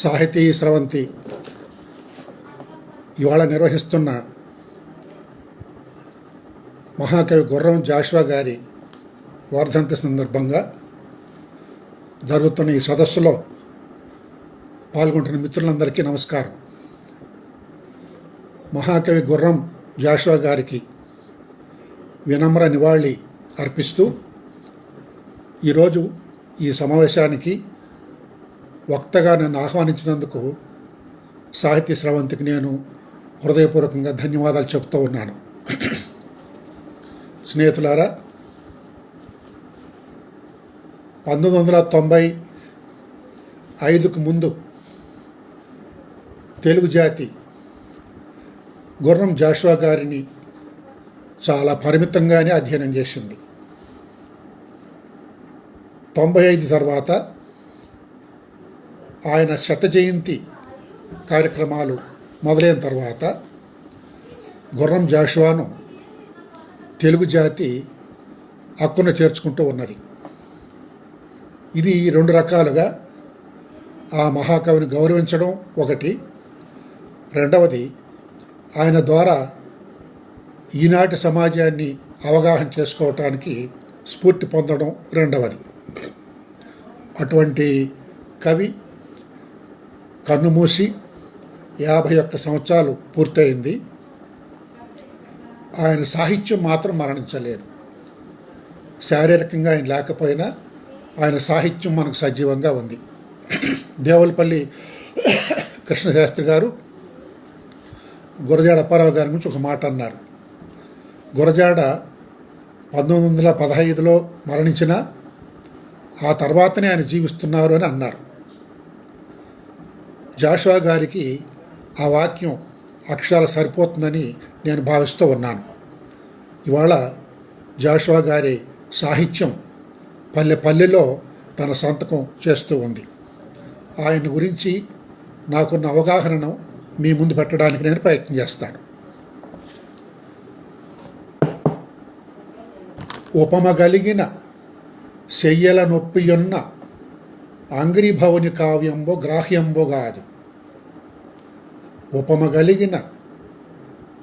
సాహితీ స్రవంతి ఇవాళ నిర్వహిస్తున్న మహాకవి గుర్రం జాషువా గారి వర్ధంతి సందర్భంగా జరుగుతున్న ఈ సదస్సులో పాల్గొంటున్న మిత్రులందరికీ నమస్కారం. మహాకవి గుర్రం జాషువా గారికి వినమ్ర నివాళి అర్పిస్తూ ఈరోజు ఈ సమావేశానికి వక్తగా నన్ను ఆహ్వానించినందుకు సాహితీ స్రవంతికి నేను హృదయపూర్వకంగా ధన్యవాదాలు చెప్తూ ఉన్నాను. స్నేహితులారా, 1995కు ముందు తెలుగు జాతి గుర్రం జాషువా గారిని చాలా పరిమితంగానే అధ్యయనం చేసింది. 95 తర్వాత ఆయన శత జయంతి కార్యక్రమాలు మొదలైన తర్వాత గుర్రం జాషువాను తెలుగు జాతి హక్కున చేర్చుకుంటూ ఉన్నది. ఇది రెండు రకాలుగా ఆ మహాకవిని గౌరవించడం ఒకటి, రెండవది ఆయన ద్వారా ఈనాటి సమాజాన్ని అవగాహన చేసుకోవటానికి స్ఫూర్తి పొందడం రెండవది. అటువంటి కవి కన్నుమూసి 51 సంవత్సరాలు పూర్తయింది. ఆయన సాహిత్యం మాత్రం మరణించలేదు. శారీరకంగా ఆయన లేకపోయినా ఆయన సాహిత్యం మనకు సజీవంగా ఉంది. దేవులపల్లి కృష్ణశాస్త్రి గారు గురజాడ అప్పారావు గారి గురించి ఒక మాట అన్నారు. గురజాడ 1915లో మరణించిన ఆ తర్వాతనే ఆయన జీవిస్తున్నారు అని అన్నారు. జాషువా గారికి ఆ వాక్యం అక్షరాలు సరిపోతుందని నేను భావిస్తూ ఉన్నాను. ఇవాళ జాషువా గారి సాహిత్యం పల్లె పల్లెలో తన సంతకం చేస్తూ ఉంది. ఆయన గురించి నాకున్న అవగాహనను మీ ముందు పెట్టడానికి నేను ప్రయత్నం చేస్తాను. ఉపమగలిగిన శయ్యల నొప్పియున్న అంగ్రీభవుని కావ్యంబో గ్రాహ్యంబో కాదు. ఉపమగలిగిన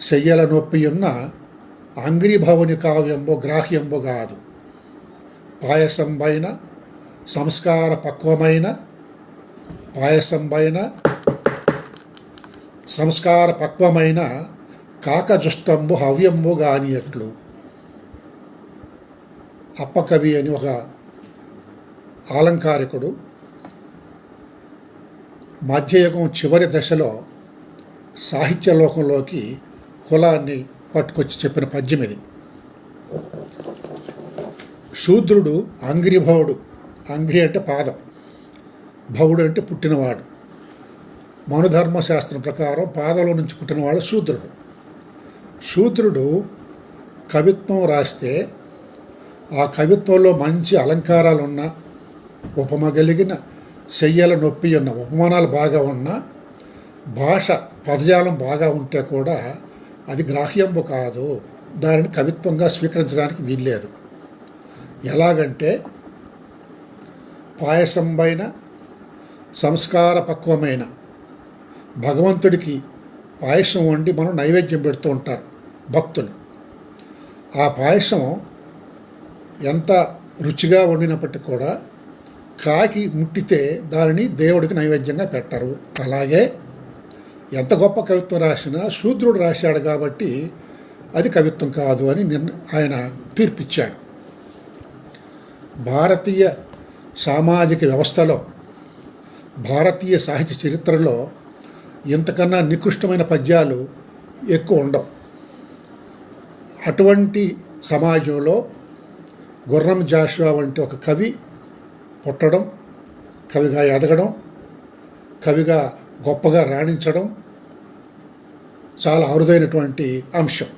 శయ్యల నొప్పియున్న అంగ్రీభవుని కావ్యంబో గ్రాహ్యంబో కాదు. పాయసంబైన సంస్కార పక్వమైన పాయసంబైన సంస్కార పక్వమైన కాకజుష్టంబు హవ్యంబు గానియట్లు. అప్పకవి అని ఒక ఆలంకారికుడు మధ్యయుగం చివరి దశలో సాహిత్య లోకంలోకి కులాన్ని పట్టుకొచ్చి చెప్పిన పద్యం ఇది. శూద్రుడు అంగ్రీభవుడు, అంగ్రి అంటే పాదం, భవుడు అంటే పుట్టినవాడు. మనుధర్మశాస్త్రం ప్రకారం పాదంలో నుంచి పుట్టినవాడు శూద్రుడు. శూద్రుడు కవిత్వం రాస్తే ఆ కవిత్వంలో మంచి అలంకారాలు ఉన్న, ఉపమగలిగిన శయ్యల నొప్పి ఉన్న, ఉపమానాలు బాగా ఉన్న, భాష పదజాలం బాగా ఉంటే కూడా అది గ్రాహ్యంబు కాదు, దానిని కవిత్వంగా స్వీకరించడానికి వీల్లేదు. ఎలాగంటే పాయసంబైన సంస్కార పక్వమైన, భగవంతుడికి పాయసం వండి మనం నైవేద్యం పెడుతూ ఉంటారు భక్తులు. ఆ పాయసం ఎంత రుచిగా వండినప్పటికీ కూడా కాకి ముట్టితే దానిని దేవుడికి నైవేద్యంగా పెట్టరు. అలాగే ఎంత గొప్ప కవిత్వం రాసినా శూద్రుడు రాశాడు కాబట్టి అది కవిత్వం కాదు అని ఆయన తీర్పిచ్చాడు. భారతీయ సామాజిక వ్యవస్థలో, భారతీయ సాహిత్య చరిత్రలో ఇంతకన్నా నికృష్టమైన పద్యాలు ఎక్కువ ఉండవు. అటువంటి సమాజంలో గుర్రం జాషువా వంటి ఒక కవి పుట్టడం, కవిగా ఎదగడం, కవిగా గొప్పగా రాణించడం చాలా అరుదైనటువంటి అంశం.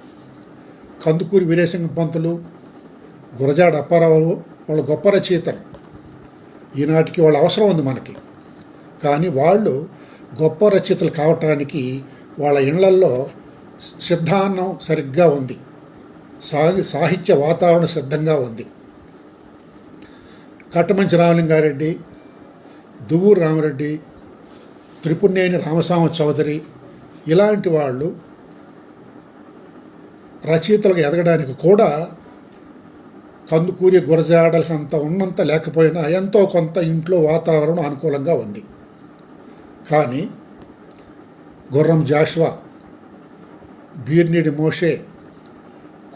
కందుకూరి వీరేశలింగం పంతులు, గురజాడ అప్పారావు వాళ్ళు గొప్ప రచయితలు. ఈనాటికి వాళ్ళ అవసరం ఉంది మనకి. కానీ వాళ్ళు గొప్ప రచయితలు కావటానికి వాళ్ళ ఇళ్లల్లో సిద్ధాన్నం సరిగ్గా ఉంది, సాహిత్య వాతావరణం సిద్ధంగా ఉంది. కట్టమంచి రామలింగారెడ్డి, దువ్వూరు రామరెడ్డి, త్రిపుణేని రామస్వామి చౌదరి ఇలాంటి వాళ్ళు రచయితలుగా ఎదగడానికి కూడా కందుకూరి గురజాడలకు అంత ఉన్నంత లేకపోయినా ఎంతో కొంత ఇంట్లో వాతావరణం అనుకూలంగా ఉంది. కానీ గుర్రం జాషువా, బీర్నిడి మోషే,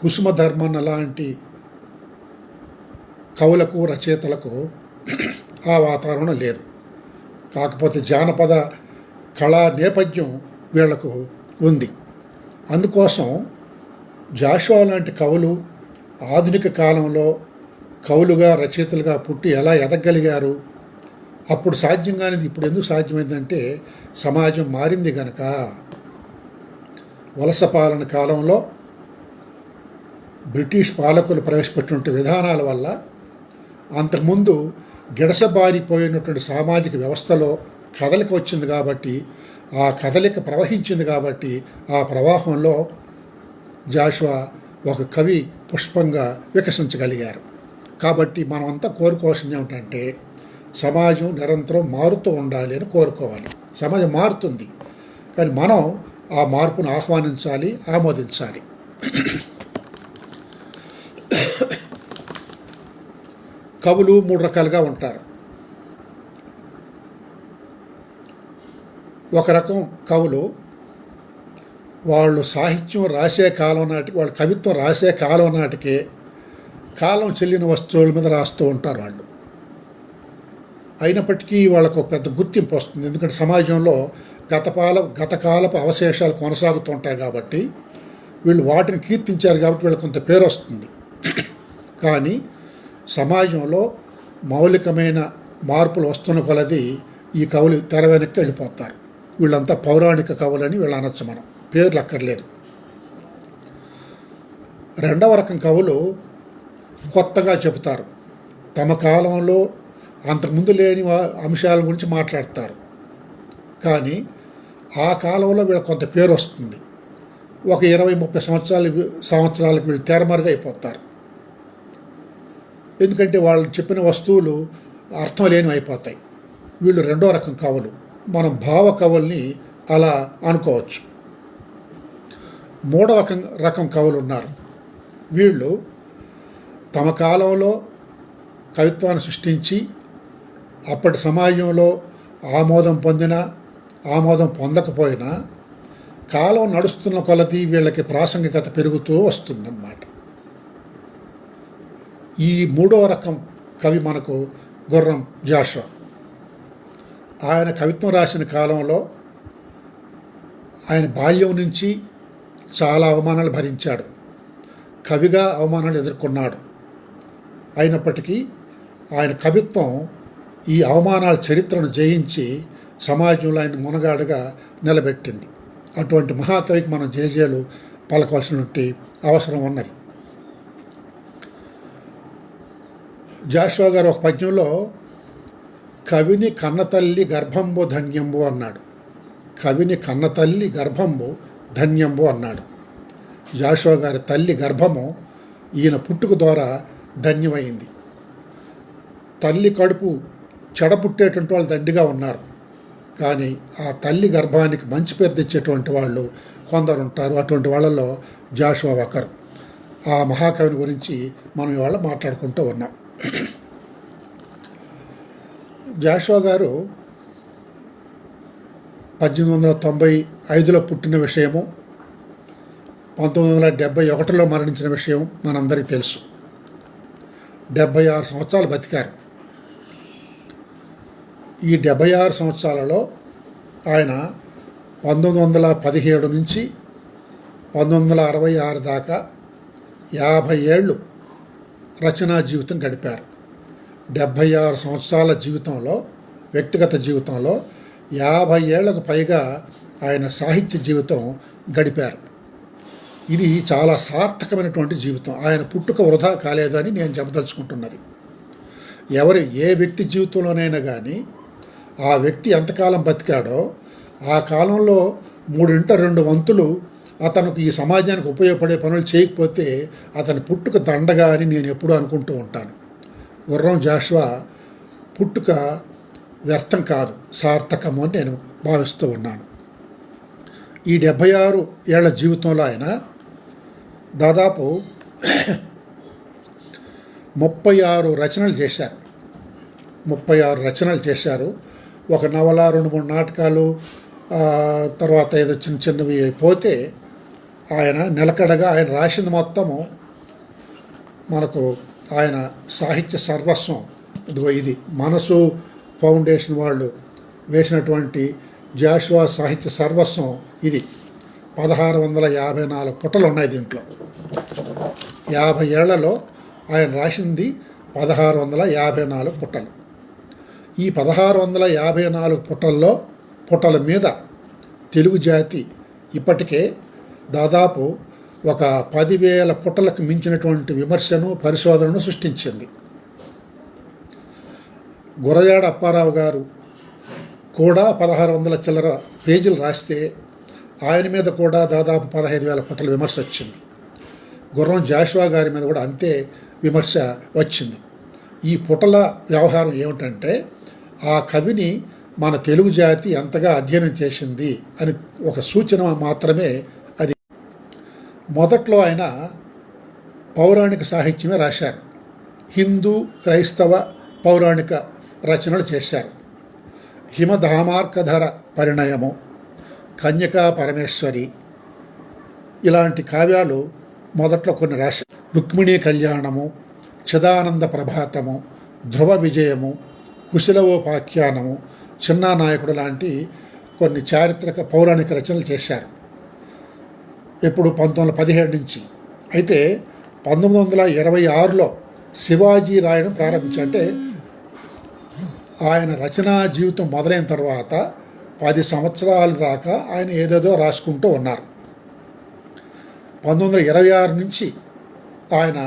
కుసుమధర్మన్న లాంటి కవులకు రచయితలకు ఆ వాతావరణం లేదు. కాకపోతే జానపద కళా నేపథ్యం వీళ్లకు ఉంది. అందుకోసం జాషువా లాంటి కవులు ఆధునిక కాలంలో కవులుగా రచయితలుగా పుట్టి ఎలా ఎదగలిగారు? అప్పుడు సాధ్యం కానిది ఇప్పుడు ఎందుకు సాధ్యమైందంటే సమాజం మారింది కనుక. వలస పాలన కాలంలో బ్రిటిష్ పాలకులు ప్రవేశపెట్టినటువంటి విధానాల వల్ల అంతకుముందు గిడసబారిపోయినటువంటి సామాజిక వ్యవస్థలో కదలిక వచ్చింది కాబట్టి, ఆ కదలిక ప్రవహించింది కాబట్టి, ఆ ప్రవాహంలో జాషువా ఒక కవి పుష్పంగా వికసించగలిగారు. కాబట్టి మనం అంతా కోరుకోవాల్సింది ఏమిటంటే సమాజం నిరంతరం మారుతూ ఉండాలి అని కోరుకోవాలి. సమాజం మారుతుంది, కానీ మనం ఆ మార్పును ఆహ్వానించాలి, ఆమోదించాలి. కవులు 3 రకాలుగా ఉంటారు. ఒక రకం కవులు వాళ్ళు సాహిత్యం రాసే కాలం నాటికి, వాళ్ళు కవిత్వం రాసే కాలం నాటికే కాలం చెల్లిన వస్తువుల మీద రాస్తూ ఉంటారు వాళ్ళు. అయినప్పటికీ వాళ్ళకు ఒక పెద్ద గుర్తింపు వస్తుంది. ఎందుకంటే సమాజంలో గతకాలపు అవశేషాలు కొనసాగుతూ ఉంటాయి కాబట్టి, వీళ్ళు వాటిని కీర్తించారు కాబట్టి వీళ్ళకి కొంత పేరు వస్తుంది. కానీ సమాజంలో మౌలికమైన మార్పులు వస్తున్న కొలది ఈ కవులు తెర వెనక్కి వెళ్ళిపోతారు. వీళ్ళంతా పౌరాణిక కవులని వీళ్ళు అనొచ్చు, మనం పేర్లు అక్కర్లేదు. రెండవ రకం కవులు కొత్తగా చెబుతారు. తమ కాలంలో అంతకుముందు లేని అంశాల గురించి మాట్లాడతారు. కానీ ఆ కాలంలో వీళ్ళకి కొంత పేరు వస్తుంది. ఒక 20-30 సంవత్సరాలకు వీళ్ళు తెరమరుగైపోతారు. ఎందుకంటే వాళ్ళు చెప్పిన వస్తువులు అర్థం లేనివి అయిపోతాయి. వీళ్ళు రెండో రకం కవులు. మనం భావ కవుల్ని అలా అనుకోవచ్చు. మూడవ రకం కవులు ఉన్నారు. వీళ్ళు తమ కాలంలో కవిత్వాన్ని సృష్టించి అప్పటి సమాజంలో ఆమోదం పొందినా ఆమోదం పొందకపోయినా కాలం నడుస్తున్న కొలది వీళ్ళకి ప్రాసంగికత పెరుగుతూ వస్తుందన్నమాట. ఈ మూడవ రకం కవి మనకు గుర్రం జాషువా. ఆయన కవిత్వం రాసిన కాలంలో ఆయన బాల్యం నుంచి చాలా అవమానాలు భరించాడు. కవిగా అవమానాలు ఎదుర్కొన్నాడు. అయినప్పటికీ ఆయన కవిత్వం ఈ అవమానాల చరిత్రను జయించి సమాజంలో ఆయన మునగాడుగా నిలబెట్టింది. అటువంటి మహాకవికి మనం జేజేలు పలకవలసినటువంటి అవసరం ఉన్నది. జాషువా గారు ఒక పద్యంలో కవిని కన్నతల్లి గర్భంబు ధన్యంబు అన్నాడు. కవిని కన్నతల్లి గర్భంబు ధన్యంబు అన్నాడు. జాషువా గారి తల్లి గర్భము ఈయన పుట్టుక ద్వారా ధన్యమైంది. తల్లి కడుపు చెడపుట్టేటువంటి వాళ్ళు దండిగా ఉన్నారు. కానీ ఆ తల్లి గర్భానికి మంచి పేరు తెచ్చేటువంటి వాళ్ళు కొందరు ఉంటారు. అటువంటి వాళ్ళలో జాషువా ఒకరు. ఆ మహాకవిని గురించి మనం ఇవాళ మాట్లాడుకుంటూ ఉన్నాం. జాషువా గారు 1895లో పుట్టిన విషయము, 1971లో మరణించిన విషయం మనందరికీ తెలుసు. 76 సంవత్సరాలు బతికారు. ఈ 76 సంవత్సరాలలో ఆయన 1917 నుంచి 1966 దాకా 50 ఏళ్ళు రచనా జీవితం గడిపారు. 76 సంవత్సరాల జీవితంలో, వ్యక్తిగత జీవితంలో 50 ఏళ్లకు పైగా ఆయన సాహిత్య జీవితం గడిపారు. ఇది చాలా సార్థకమైనటువంటి జీవితం. ఆయన పుట్టుక వృధా కాలేదని నేను చెప్పదలుచుకుంటున్నది. ఏ వ్యక్తి జీవితంలోనైనా కానీ ఆ వ్యక్తి ఎంతకాలం బతికాడో ఆ కాలంలో 3/2 వంతులు అతనికి ఈ సమాజానికి ఉపయోగపడే పనులు చేయకపోతే అతని పుట్టుక దండగా అని నేను ఎప్పుడూ అనుకుంటూ ఉంటాను. గుర్రం జాషువా పుట్టుక వ్యర్థం కాదు, సార్థకము అని నేను భావిస్తూ ఉన్నాను. ఈ 76 ఏళ్ల జీవితంలో ఆయన దాదాపు 36 రచనలు చేశారు. 36 రచనలు చేశారు. ఒక నవల, 2-3 నాటకాలు, తర్వాత ఏదో చిన్న చిన్నవి పోతే ఆయన నిలకడగా ఆయన రాసింది మొత్తము మనకు ఆయన సాహిత్య సర్వస్వం. ఇది మనసు ఫౌండేషన్ వాళ్ళు వేసినటువంటి జాషువా సాహిత్య సర్వస్వం ఇది. 1654 పుటలు ఉన్నాయి దీంట్లో. 50 ఏళ్లలో ఆయన రాసింది 1654 పుటలు. ఈ 1654 పుటల మీద తెలుగు జాతి ఇప్పటికే దాదాపు ఒక 10,000 పుటలకు మించినటువంటి విమర్శను, పరిశోధనను సృష్టించింది. గురజాడ అప్పారావు గారు కూడా 1600 చిల్లర పేజీలు రాస్తే ఆయన మీద కూడా దాదాపు 15,000 పుటల విమర్శ వచ్చింది. గుర్రం జాషువా గారి మీద కూడా అంతే విమర్శ వచ్చింది. ఈ పుటల వ్యవహారం ఏమిటంటే ఆ కవిని మన తెలుగు జాతి ఎంతగా అధ్యయనం చేసింది అని ఒక సూచన మాత్రమే అది. మొదట్లో ఆయన పౌరాణిక సాహిత్యమే రాశారు. హిందూ, క్రైస్తవ పౌరాణిక రచనలు చేశారు. హిమధామార్కధర పరిణయము, కన్యకా పరమేశ్వరి ఇలాంటి కావ్యాలు మొదట్లో కొన్ని రాశారు. రుక్మిణీ కళ్యాణము, చిదానంద ప్రభాతము, ధ్రువ విజయము, కుశలవోపాఖ్యానము, చిన్నా నాయకుడు లాంటి కొన్ని చారిత్రక పౌరాణిక రచనలు చేశారు. ఎప్పుడు 1917 నుంచి. అయితే 1926లో శివాజీ రాయడం ప్రారంభించారు. అంటే ఆయన రచనా జీవితం మొదలైన తర్వాత 10 సంవత్సరాల దాకా ఆయన ఏదేదో రాసుకుంటూ ఉన్నారు. 1926 నుంచి ఆయన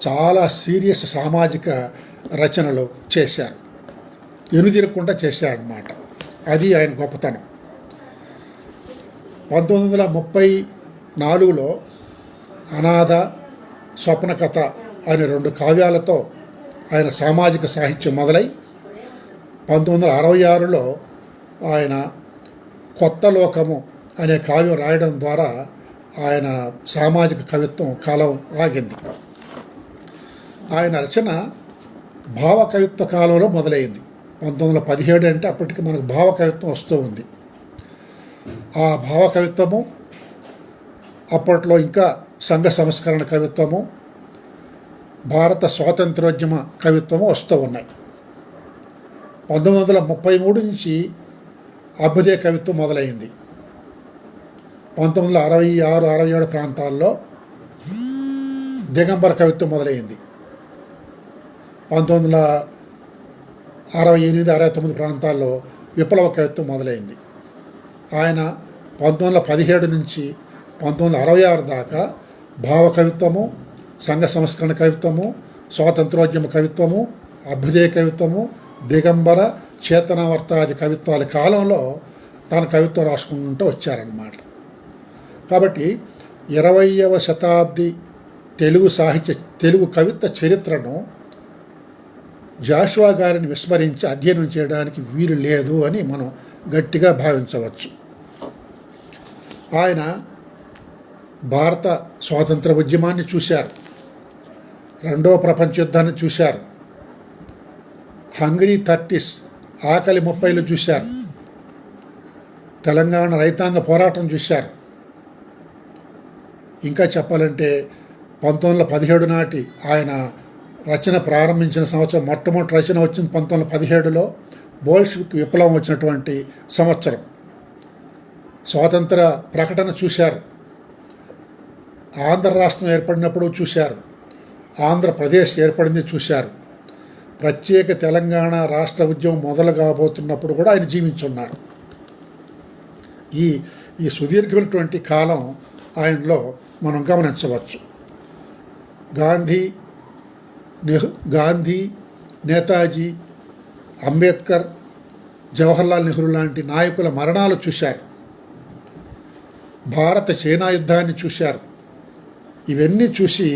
చాలా సీరియస్ సామాజిక రచనలు చేశారు. ఎనుదిరగకుండా చేశారన్నమాట. అది ఆయన గొప్పతనం. 1934లో అనాథ, స్వప్నకథ అనే 2 కావ్యాలతో ఆయన సామాజిక సాహిత్యం మొదలై 1966లో ఆయన కొత్త లోకము అనే కావ్యం రాయడం ద్వారా ఆయన సామాజిక కవిత్వం కాలం ఆగింది. ఆయన రచన భావ కవిత్వ కాలంలో మొదలైంది. 1917 అంటే అప్పటికి మనకు భావ కవిత్వం వస్తూ ఉంది. ఆ భావ కవిత్వము అప్పట్లో ఇంకా సంఘ సంస్కరణ కవిత్వము, భారత స్వాతంత్రోద్యమ కవిత్వము వస్తూ ఉన్నాయి. 1933 నుంచి అభ్యుదయ కవిత్వం మొదలైంది. 1966-67 ప్రాంతాల్లో దిగంబర కవిత్వం మొదలైంది. 1968-69 ప్రాంతాల్లో విప్లవ కవిత్వం మొదలైంది. ఆయన 1917 నుంచి 1966 దాకా భావ కవిత్వము, సంఘ సంస్కరణ కవిత్వము, స్వాతంత్రోద్యమ కవిత్వము, అభ్యుదయ కవిత్వము, దిగంబర, చేతనావర్తాది కవిత్వాల కాలంలో తన కవిత్వం రాసుకుంటూ వచ్చారన్నమాట. కాబట్టి 20వ శతాబ్ది తెలుగు కవిత్వ చరిత్రను జాషువా గారిని విస్మరించి అధ్యయనం చేయడానికి వీలు లేదు అని మనం గట్టిగా భావించవచ్చు. ఆయన భారత స్వాతంత్ర ఉద్యమాన్ని చూశారు, 2వ ప్రపంచ యుద్ధాన్ని చూశారు, హంగరీ 30s ఆకలి 30లు చూశారు, తెలంగాణ రైతాంగ పోరాటం చూశారు. ఇంకా చెప్పాలంటే 1917 నాటి ఆయన రచన ప్రారంభించిన సంవత్సరం, మొట్టమొదటి రచన వచ్చింది 1917లో, బోల్షివిక్ విప్లవం వచ్చినటువంటి సంవత్సరం. స్వాతంత్ర ప్రకటన చూశారు, ఆంధ్ర రాష్ట్రం ఏర్పడినప్పుడు చూశారు, ఆంధ్రప్రదేశ్ ఏర్పడింది చూశారు, ప్రత్యేక తెలంగాణ రాష్ట్ర ఉద్యమం మొదలు కాబోతున్నప్పుడు కూడా ఆయన జీవించున్నారు. ఈ సుదీర్ఘమైనటువంటి కాలం ఆయనలో మనం గమనించవచ్చు. గాంధీ, నేతాజీ, అంబేద్కర్, జవహర్లాల్ నెహ్రూ లాంటి నాయకుల మరణాలు చూశారు, భారత చైనా యుద్ధాన్ని చూశారు. ఇవన్నీ చూసి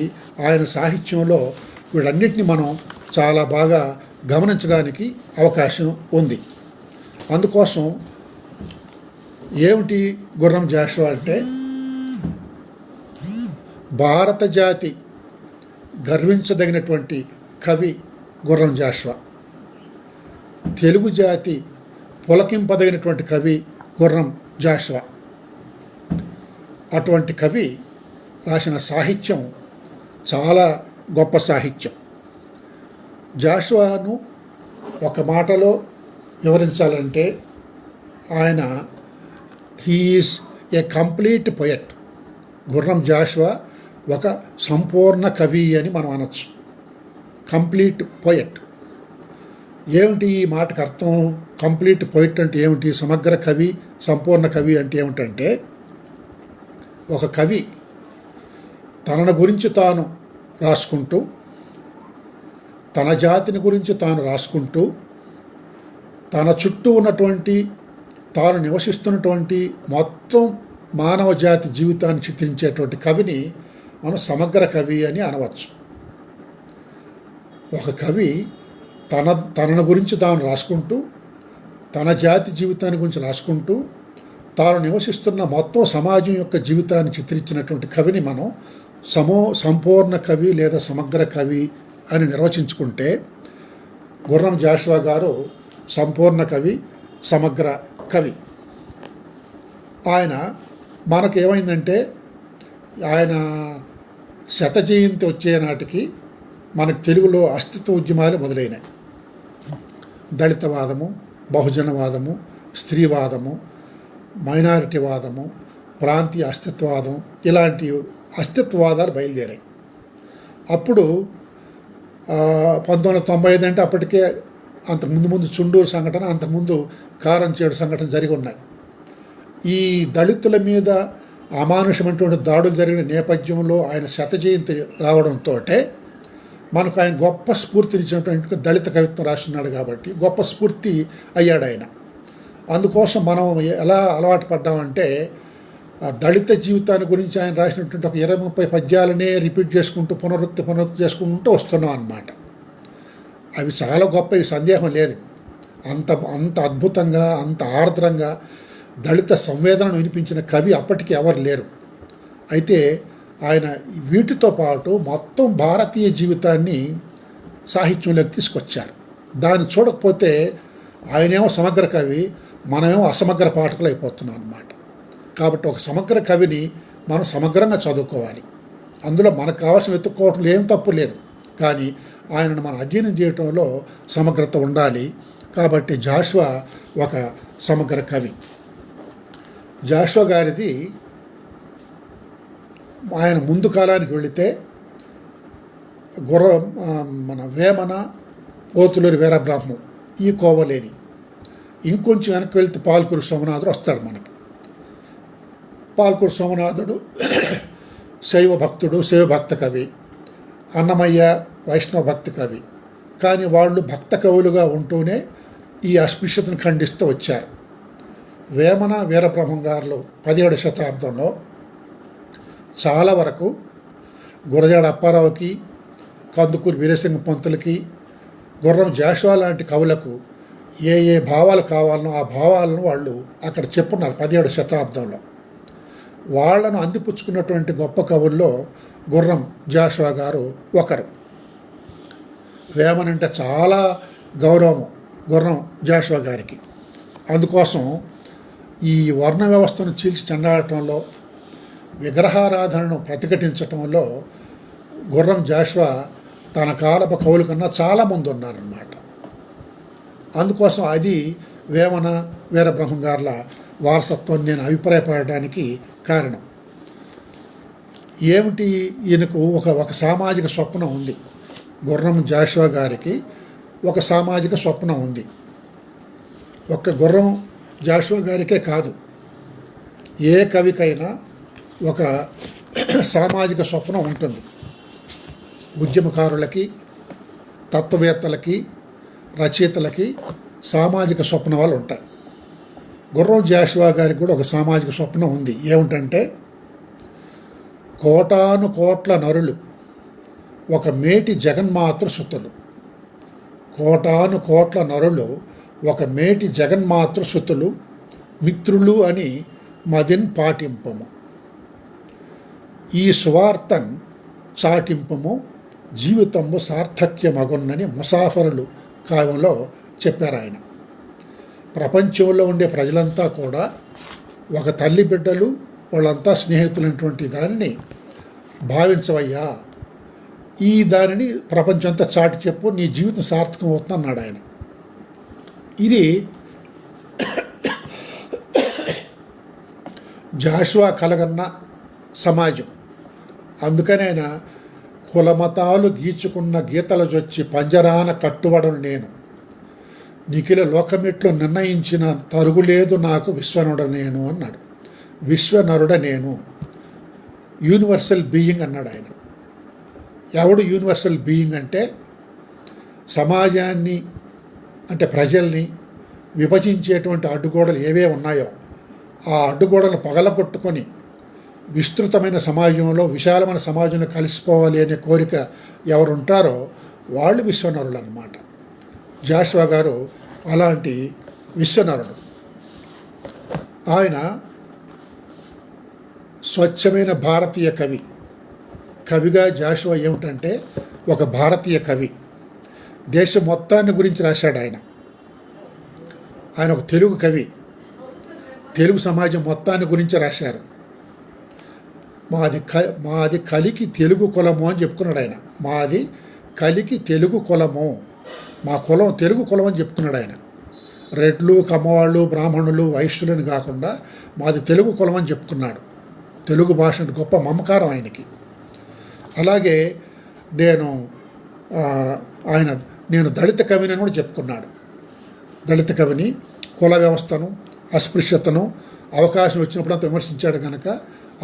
ఆయన సాహిత్యంలో వీటన్నిటిని మనం చాలా బాగా గమనించడానికి అవకాశం ఉంది. అందుకోసం ఏమిటి గుర్రం జాషువా అంటే, భారత జాతి గర్వించదగినటువంటి కవి గుర్రం జాషువా, తెలుగు జాతి పులకింపదగినటువంటి కవి గుర్రం జాషువా. అటువంటి కవి రాసిన సాహిత్యం చాలా గొప్ప సాహిత్యం. జాషువాను ఒక మాటలో వివరించాలంటే ఆయన హీఈస్ ఏ కంప్లీట్ పొయట్. గుర్రం జాషువా ఒక సంపూర్ణ కవి అని మనం అనొచ్చు. కంప్లీట్ పొయట్. ఏమిటి ఈ మాటకు అర్థం? కంప్లీట్ పొయట్ అంటే ఏమిటి? సమగ్ర కవి, సంపూర్ణ కవి అంటే ఏమిటంటే, ఒక కవి తనను గురించి తాను రాసుకుంటూ, తన జాతిని గురించి తాను రాసుకుంటూ, తన చుట్టూ ఉన్నటువంటి, తాను నివసిస్తున్నటువంటి మొత్తం మానవ జాతి జీవితాన్ని చిత్రించేటువంటి కవిని మనం సమగ్ర కవి అని అనవచ్చు. ఒక కవి తనను గురించి తాను రాసుకుంటూ, తన జాతి జీవితాన్ని గురించి రాసుకుంటూ, తాను నివసిస్తున్న మొత్తం సమాజం యొక్క జీవితాన్ని చిత్రించినటువంటి కవిని మనం సంపూర్ణ కవి లేదా సమగ్ర కవి అని నిర్వచించుకుంటే, గుర్రం జాషువా గారు సంపూర్ణ కవి, సమగ్ర కవి. ఆయన మనకు ఏమైందంటే, ఆయన శత జయంతి వచ్చే నాటికి మనకు తెలుగులో అస్తిత్వ ఉద్యమాలు మొదలైనాయి. దళితవాదము, బహుజనవాదము, స్త్రీవాదము, మైనారిటీవాదము, ప్రాంతీయ అస్తిత్వవాదం, ఇలాంటి అస్తిత్వవాదాలు బయలుదేరాయి. అప్పుడు 1995 అంటే అప్పటికే అంతకుముందు చుండూరు సంఘటన, అంతకుముందు కారంచేడు సంఘటన జరిగి ఉన్నాయి. ఈ దళితుల మీద అమానుషమైనటువంటి దాడులు జరిగిన నేపథ్యంలో ఆయన శత జయంతి రావడంతో మనకు ఆయన గొప్ప స్ఫూర్తినిచ్చినటువంటి దళిత కవిత్వం రాస్తున్నాడు కాబట్టి గొప్ప స్ఫూర్తి అయ్యాడు ఆయన. అందుకోసం మనం ఎలా అలవాటు పడ్డామంటే, దళిత జీవితాన్ని గురించి ఆయన రాసినటువంటి ఒక 20-30 పద్యాలనే రిపీట్ చేసుకుంటూ పునరుక్తి చేసుకుంటూ వస్తున్నాం అన్నమాట. అవి చాలా గొప్ప, ఈ సందేహం లేదు. అంత అద్భుతంగా, అంత ఆర్ద్రంగా దళిత సంవేదనను వినిపించిన కవి అప్పటికి ఎవరు లేరు. అయితే ఆయన వీటితో పాటు మొత్తం భారతీయ జీవితాన్ని సాహిత్యంలోకి తీసుకొచ్చారు. దాన్ని చూడకపోతే ఆయనేమో సమగ్ర కవి, మనమేమో అసమగ్ర పాఠకులు అయిపోతున్నాం అన్నమాట. కాబట్టి ఒక సమగ్ర కవిని మనం సమగ్రంగా చదువుకోవాలి. అందులో మనకు కావాల్సిన వెతుక్కోవటంలో ఏం తప్పు లేదు, కానీ ఆయనను మనం అధ్యయనం చేయటంలో సమగ్రత ఉండాలి. కాబట్టి జాషువా ఒక సమగ్ర కవి. జాషువా గారిది ఆయన ముందు కాలానికి వెళితే మన వేమన, పోతులూరి వీరబ్రహ్మం ఈ కోవలేది. ఇంకొంచెం వెనక్కి వెళితే పాల్కూరు సోమనాథుడు వస్తాడు మనకి. పాల్కూరు సోమనాథుడు శైవ భక్తుడు, శైవభక్త కవి. అన్నమయ్య వైష్ణవ భక్తి కవి. కానీ వాళ్ళు భక్త కవులుగా ఉంటూనే ఈ అస్పృశ్యతను ఖండిస్తూ వచ్చారు. వేమన, వీరబ్రహ్మం గారు 17వ శతాబ్దంలో చాలా వరకు గురజాడ అప్పారావుకి, కందుకూరి వీరేశలింగ పంతులకి, గుర్రం జాషువా లాంటి కవులకు ఏ భావాలు కావాలనో ఆ భావాలను వాళ్ళు అక్కడ చెప్పున్నారు 17వ శతాబ్దంలో. వాళ్లను అందిపుచ్చుకున్నటువంటి గొప్ప కవుల్లో గుర్రం జాషువా గారు ఒకరు. వేమన అంటే చాలా గౌరవం గుర్రం జాషువా గారికి. అందుకోసం ఈ వర్ణ వ్యవస్థను చీల్చి చెండాడటంలో, విగ్రహారాధనను ప్రతిఘటించటంలో గుర్రం జాషువా తన కాలపు కవుల కన్నా చాలా ముందు ఉన్నారన్నమాట. అందుకోసం అది వేమన, వీరబ్రహ్మం గారుల వారసత్వం నేను అభిప్రాయపడడానికి కారణం. ఏమిటి, ఈయనకు ఒక సామాజిక స్వప్నం ఉంది. గుర్రం జాషువా గారికి ఒక సామాజిక స్వప్నం ఉంది. ఒక్క గుర్రం జాషువా గారికే కాదు, ఏ కవికైనా ఒక సామాజిక స్వప్నం ఉంటుంది. ఉద్యమకారులకి, తత్వవేత్తలకి, రచయితలకి సామాజిక స్వప్నాలు ఉంటాయి. గుర్రం జాషువా గారికి కూడా ఒక సామాజిక స్వప్నం ఉంది. ఏమిటంటే, కోటాను కోట్ల నరులు ఒక మేటి జగన్మాతృ సుతులు. కోటాను కోట్ల నరులు ఒక మేటి జగన్మాతృసుతులు మిత్రులు అని మదిన్ పాటింపము. ఈ సువార్తన్ చాటింపము జీవితము సార్థక్యమగున్నని ముసాఫరులు కావ్యంలో చెప్పారు ఆయన. ప్రపంచంలో ఉండే ప్రజలంతా కూడా ఒక తల్లి బిడ్డలు, వాళ్ళంతా స్నేహితులైనటువంటి దానిని భావించవయ్యా, ఈ దానిని ప్రపంచంతా చాటి చెప్పు, నీ జీవితం సార్థకం అవుతుంది అన్నాడు ఆయన. ఇది జాషువా కలగన్న సమాజం. అందుకని ఆయన కులమతాలు గీచుకున్న గీతలు జొచ్చి పంజరాన కట్టుబడను నేను, నిఖిల లోకమెట్లు నిర్ణయించిన తరుగులేదు నాకు విశ్వనరుడ నేను అన్నాడు. విశ్వనరుడ నేను, యూనివర్సల్ బీయింగ్ అన్నాడు ఆయన. ఎవడు యూనివర్సల్ బీయింగ్ అంటే సమాజాన్ని, అంటే ప్రజల్ని విభజించేటువంటి అడ్డుగోడలు ఏవే ఉన్నాయో ఆ అడ్డుగోడలు పగలగొట్టుకొని విస్తృతమైన సమాజంలో, విశాలమైన సమాజంలో కలిసిపోవాలి అనే కోరిక ఎవరుంటారో వాళ్ళు విశ్వనరులు అన్నమాట. జాషువా గారు అలాంటి విశ్వనరుడు. ఆయన స్వచ్ఛమైన భారతీయ కవి. కవిగా జాషువా ఏమిటంటే ఒక భారతీయ కవి. దేశం మొత్తాన్ని గురించి రాశాడు ఆయన. ఆయన ఒక తెలుగు కవి. తెలుగు సమాజం మొత్తాన్ని గురించి రాశారు. మాది కలికి తెలుగు కులము అని చెప్పుకున్నాడు ఆయన. మాది కలికి తెలుగు కులము, మా కులం తెలుగు కులం అని చెప్పుకున్నాడు ఆయన. రెడ్లు, కమ్మవాళ్ళు, బ్రాహ్మణులు, వైశ్యులని కాకుండా మాది తెలుగు కులం అని చెప్పుకున్నాడు. తెలుగు భాష అంటే గొప్ప మమకారం ఆయనకి. అలాగే నేను దళిత కవిని కూడా చెప్పుకున్నాడు. దళిత కవిని, కుల వ్యవస్థను, అస్పృశ్యతను అవకాశం వచ్చినప్పుడంతా విమర్శించాడు కనుక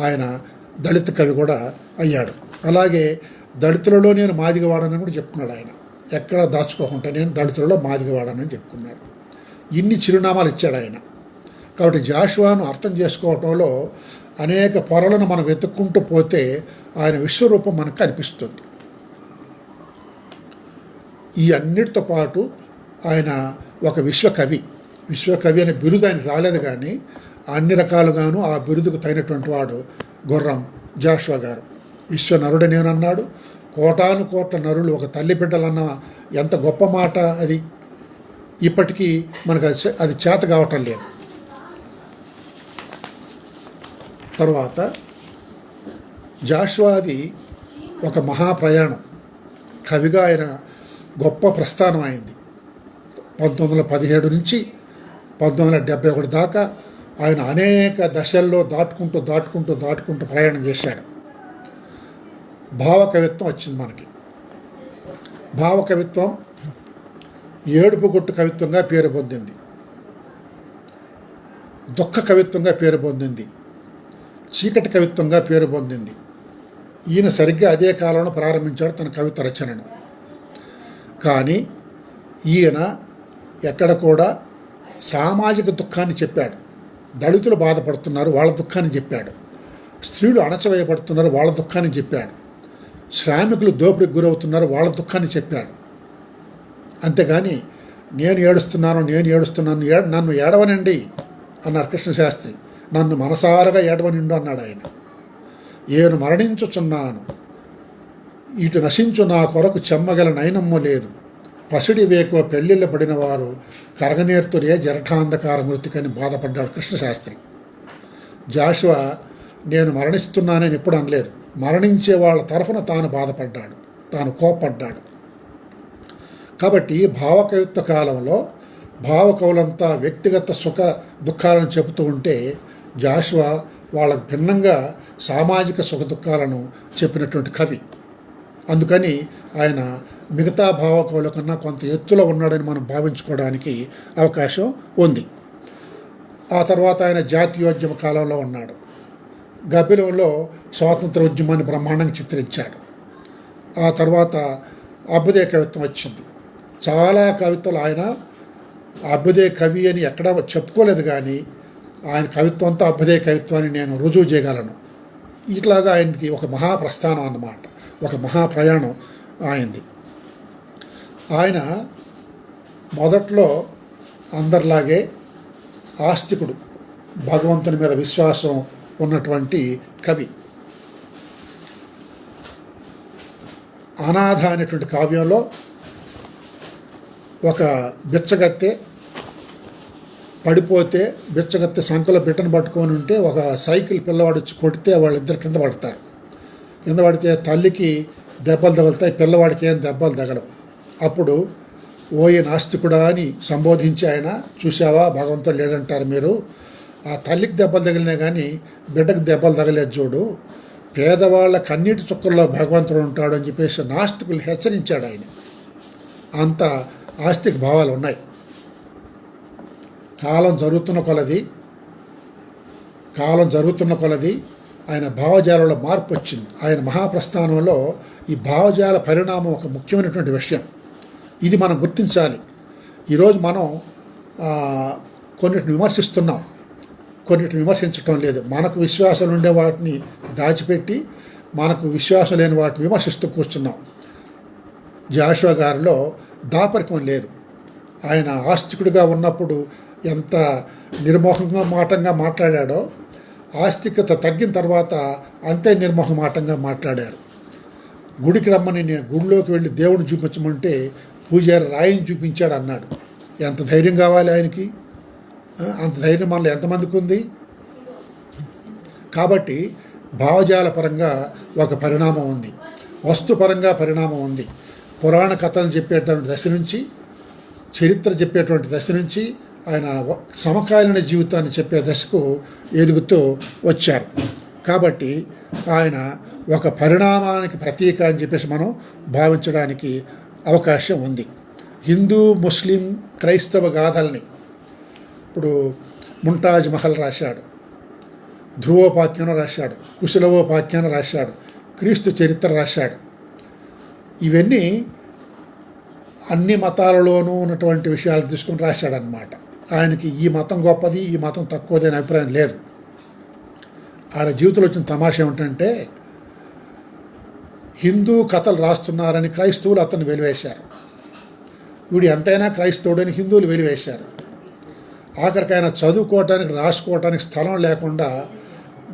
ఆయన దళిత కవి కూడా అయ్యాడు. అలాగే దళితులలో నేను మాదిగవాడనని కూడా చెప్పుకున్నాడు ఆయన. ఎక్కడ దాచుకోకుండా నేను దళితులలో మాదిగవాడనని చెప్పుకున్నాడు. ఇన్ని చిరునామాలు ఇచ్చాడు ఆయన. కాబట్టి జాషువాను అర్థం చేసుకోవటంలో అనేక పొరలను మనం వెతుక్కుంటూ పోతే ఆయన విశ్వరూపం మనకు కనిపిస్తుంది. ఈ అన్నిటితో పాటు ఆయన ఒక విశ్వకవి. విశ్వకవి అనే బిరుదు ఆయన రాలేదు, కానీ అన్ని రకాలుగాను ఆ బిరుదుకు తగినటువంటి వాడు గుర్రం జాషువా గారు. విశ్వనరుడు నేనన్నాడు. కోటాను కోట్ల నరులు ఒక తల్లి బిడ్డలన్న ఎంత గొప్ప మాట అది. ఇప్పటికీ మనకు అది చేత కావటం లేదు. తర్వాత జాషువాది ఒక మహాప్రయాణం. కవిగా ఆయన గొప్ప ప్రస్థానం అయింది. 1917 నుంచి 1971 దాకా ఆయన అనేక దశల్లో దాటుకుంటూ ప్రయాణం చేశాడు. భావకవిత్వం వచ్చింది మనకి. భావకవిత్వం ఏడుపుగొట్టు కవిత్వంగా పేరు పొందింది, దుఃఖ కవిత్వంగా పేరు పొందింది, చీకటి కవిత్వంగా పేరు పొందింది. ఈయన సరిగ్గా అదే కాలంలో ప్రారంభించాడు తన కవిత రచనను. కానీ ఈయన ఎక్కడ కూడా సామాజిక దుఃఖాన్ని చెప్పాడు. దళితులు బాధపడుతున్నారు, వాళ్ళ దుఃఖాన్ని చెప్పాడు. స్త్రీలు అణచవేయబడుతున్నారు, వాళ్ళ దుఃఖాన్ని చెప్పాడు. శ్రామికులు దోపిడీకి గురవుతున్నారు, వాళ్ళ దుఃఖాన్ని చెప్పాడు. అంతేగాని నేను ఏడుస్తున్నాను నన్ను ఏడవనండి అన్నారు కృష్ణశాస్త్రి. నన్ను మనసారగా ఏడవనిండు అన్నాడు ఆయన. నేను మరణించుచున్నాను, ఇటు నశించు నా కొరకు చెమ్మగల నయనమ్మ లేదు, పసిడి వేకువ పెళ్ళిళ్ళ పడిన వారు కరగనేర్తురే జరఠాంధకార మృతికని బాధపడ్డాడు కృష్ణశాస్త్రి. జాషువా నేను మరణిస్తున్నానని ఎప్పుడు అనలేదు. మరణించే వాళ్ళ తరఫున తాను బాధపడ్డాడు, తాను కోప్పడ్డాడు. కాబట్టి భావకవిత్వ కాలంలో భావకవులంతా వ్యక్తిగత సుఖ దుఃఖాలను చెబుతూ ఉంటే జాషువా వాళ్ళకు భిన్నంగా సామాజిక సుఖ దుఃఖాలను చెప్పినటువంటి కవి. అందుకని ఆయన మిగతా భావకవుల కన్నా కొంత ఎత్తులో ఉన్నాడని మనం భావించుకోవడానికి అవకాశం ఉంది. ఆ తర్వాత ఆయన జాతీయోద్యమ కాలంలో ఉన్నాడు. గబ్బిలంలో స్వాతంత్ర ఉద్యమాన్ని బ్రహ్మాండంగా చిత్రించాడు. ఆ తర్వాత అభ్యుదయ కవిత్వం వచ్చింది. చాలా కవిత్వాలు ఆయన అభ్యుదయ కవి అని ఎక్కడా చెప్పుకోలేదు, కానీ ఆయన కవిత్వం అంతా అభ్యుదయ కవిత్వాన్ని నేను రుజువు చేయగలను. ఇట్లాగా ఆయనకి ఒక మహాప్రస్థానం అన్నమాట, ఒక మహాప్రయాణం అయింది. ఆయన మొదట్లో అందరిలాగే ఆస్తికుడు, భగవంతుని మీద విశ్వాసం ఉన్నటువంటి కవి. అనాథ అనేటువంటి కావ్యంలో ఒక బిచ్చగత్తె పడిపోతే, బిచ్చగత్తె సంకలో బిడ్డను పట్టుకొని ఉంటే ఒక సైకిల్ పిల్లవాడు వచ్చి కొడితే వాళ్ళిద్దరు కింద పడతారు. కింద పడితే తల్లికి దెబ్బలు తగులుతాయి, పిల్లవాడికి ఏం దెబ్బలు తగలవు. అప్పుడు ఓయి నాస్తికుడా అని సంబోధించి ఆయన, చూసావా భగవంతుడు లేడంటారు మీరు, ఆ తల్లికి దెబ్బలు తగిలినా కానీ బిడ్డకు దెబ్బలు తగలేదు చూడు, పేదవాళ్ళ కన్నీటి చుక్కల్లో భగవంతుడు ఉంటాడు అని చెప్పేసి నాస్తికులు హెచ్చరించాడు ఆయన. అంత ఆస్తిక భావాలు ఉన్నాయి. కాలం జరుగుతున్న కొలది ఆయన భావజాలంలో మార్పు వచ్చింది. ఆయన మహాప్రస్థానంలో ఈ భావజాల పరిణామం ఒక ముఖ్యమైనటువంటి విషయం. ఇది మనం గుర్తించాలి. ఈరోజు మనం కొన్నిటిని విమర్శిస్తున్నాం, కొన్నిటిని విమర్శించటం లేదు. మనకు విశ్వాసాలు ఉండే వాటిని దాచిపెట్టి మనకు విశ్వాసం లేని వాటిని విమర్శిస్తూ కూర్చున్నాం. జాషువా గారిలో దాపరికం లేదు. ఆయన ఆస్తికుడిగా ఉన్నప్పుడు ఎంత నిర్మోహంగా మాటంగా మాట్లాడాడో, ఆస్తికత తగ్గిన తర్వాత అంతే నిర్మోహమాటంగా మాట్లాడారు. గుడికి రమ్మని నేను గుడిలోకి వెళ్ళి దేవుడిని చూపించమంటే పూజారి రాయిని చూపించాడు అన్నాడు. ఎంత ధైర్యం కావాలి ఆయనకి? అంత ధైర్యం మనలో ఎంతమందికి ఉంది? కాబట్టి భావజాల పరంగా ఒక పరిణామం ఉంది, వస్తుపరంగా పరిణామం ఉంది. పురాణ కథలు చెప్పేటువంటి దశ నుంచి, చరిత్ర చెప్పేటువంటి దశ నుంచి ఆయన సమకాలీన జీవితాన్ని చెప్పే దశకు ఎదుగుతూ వచ్చారు. కాబట్టి ఆయన ఒక పరిణామానికి ప్రతీక అని చెప్పేసి మనం భావించడానికి అవకాశం ఉంది. హిందూ, ముస్లిం, క్రైస్తవ గాథల్ని ఇప్పుడు ముంతాజ్ మహల్ రాశాడు, ధ్రువోపాఖ్యానం రాశాడు, కుశలవోపాఖ్యానం రాశాడు, క్రీస్తు చరిత్ర రాశాడు. ఇవన్నీ అన్ని మతాలలోనూ ఉన్నటువంటి విషయాలు తీసుకుని రాశాడనమాట. ఆయనకి ఈ మతం గొప్పది, ఈ మతం తక్కువది అనే అభిప్రాయం లేదు. ఆయన జీవితంలో వచ్చిన తమాషా ఏమిటంటే, హిందూ కథలు రాస్తున్నారని క్రైస్తవులు అతన్ని వెలివేశారు. వీడు ఎంతైనా క్రైస్తవుడని హిందువులు వెలివేశారు. ఆఖరికి ఆయన చదువుకోవటానికి, రాసుకోవటానికి స్థలం లేకుండా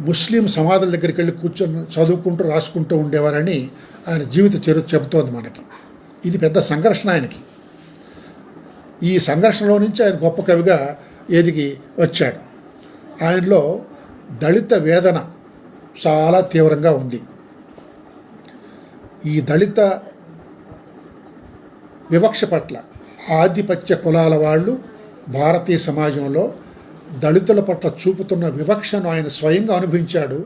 ముస్లిం సమాధుల దగ్గరికి వెళ్ళి కూర్చొని చదువుకుంటూ రాసుకుంటూ ఉండేవారని ఆయన జీవిత చరిత్ర చెబుతోంది మనకి. ఇది పెద్ద సంఘర్షణ ఆయనకి. ఈ సంఘర్షణలో నుంచి ఆయన గొప్ప కవిగా ఎదిగి వచ్చాడు. ఆయనలో దళిత వేదన చాలా తీవ్రంగా ఉంది. ఈ దళిత వివక్ష పట్ల ఆధిపత్య కులాల వాళ్ళు భారతీయ సమాజంలో దళితుల పట్ల చూపుతున్న వివక్షను ఆయన స్వయంగా అనుభవించాడు.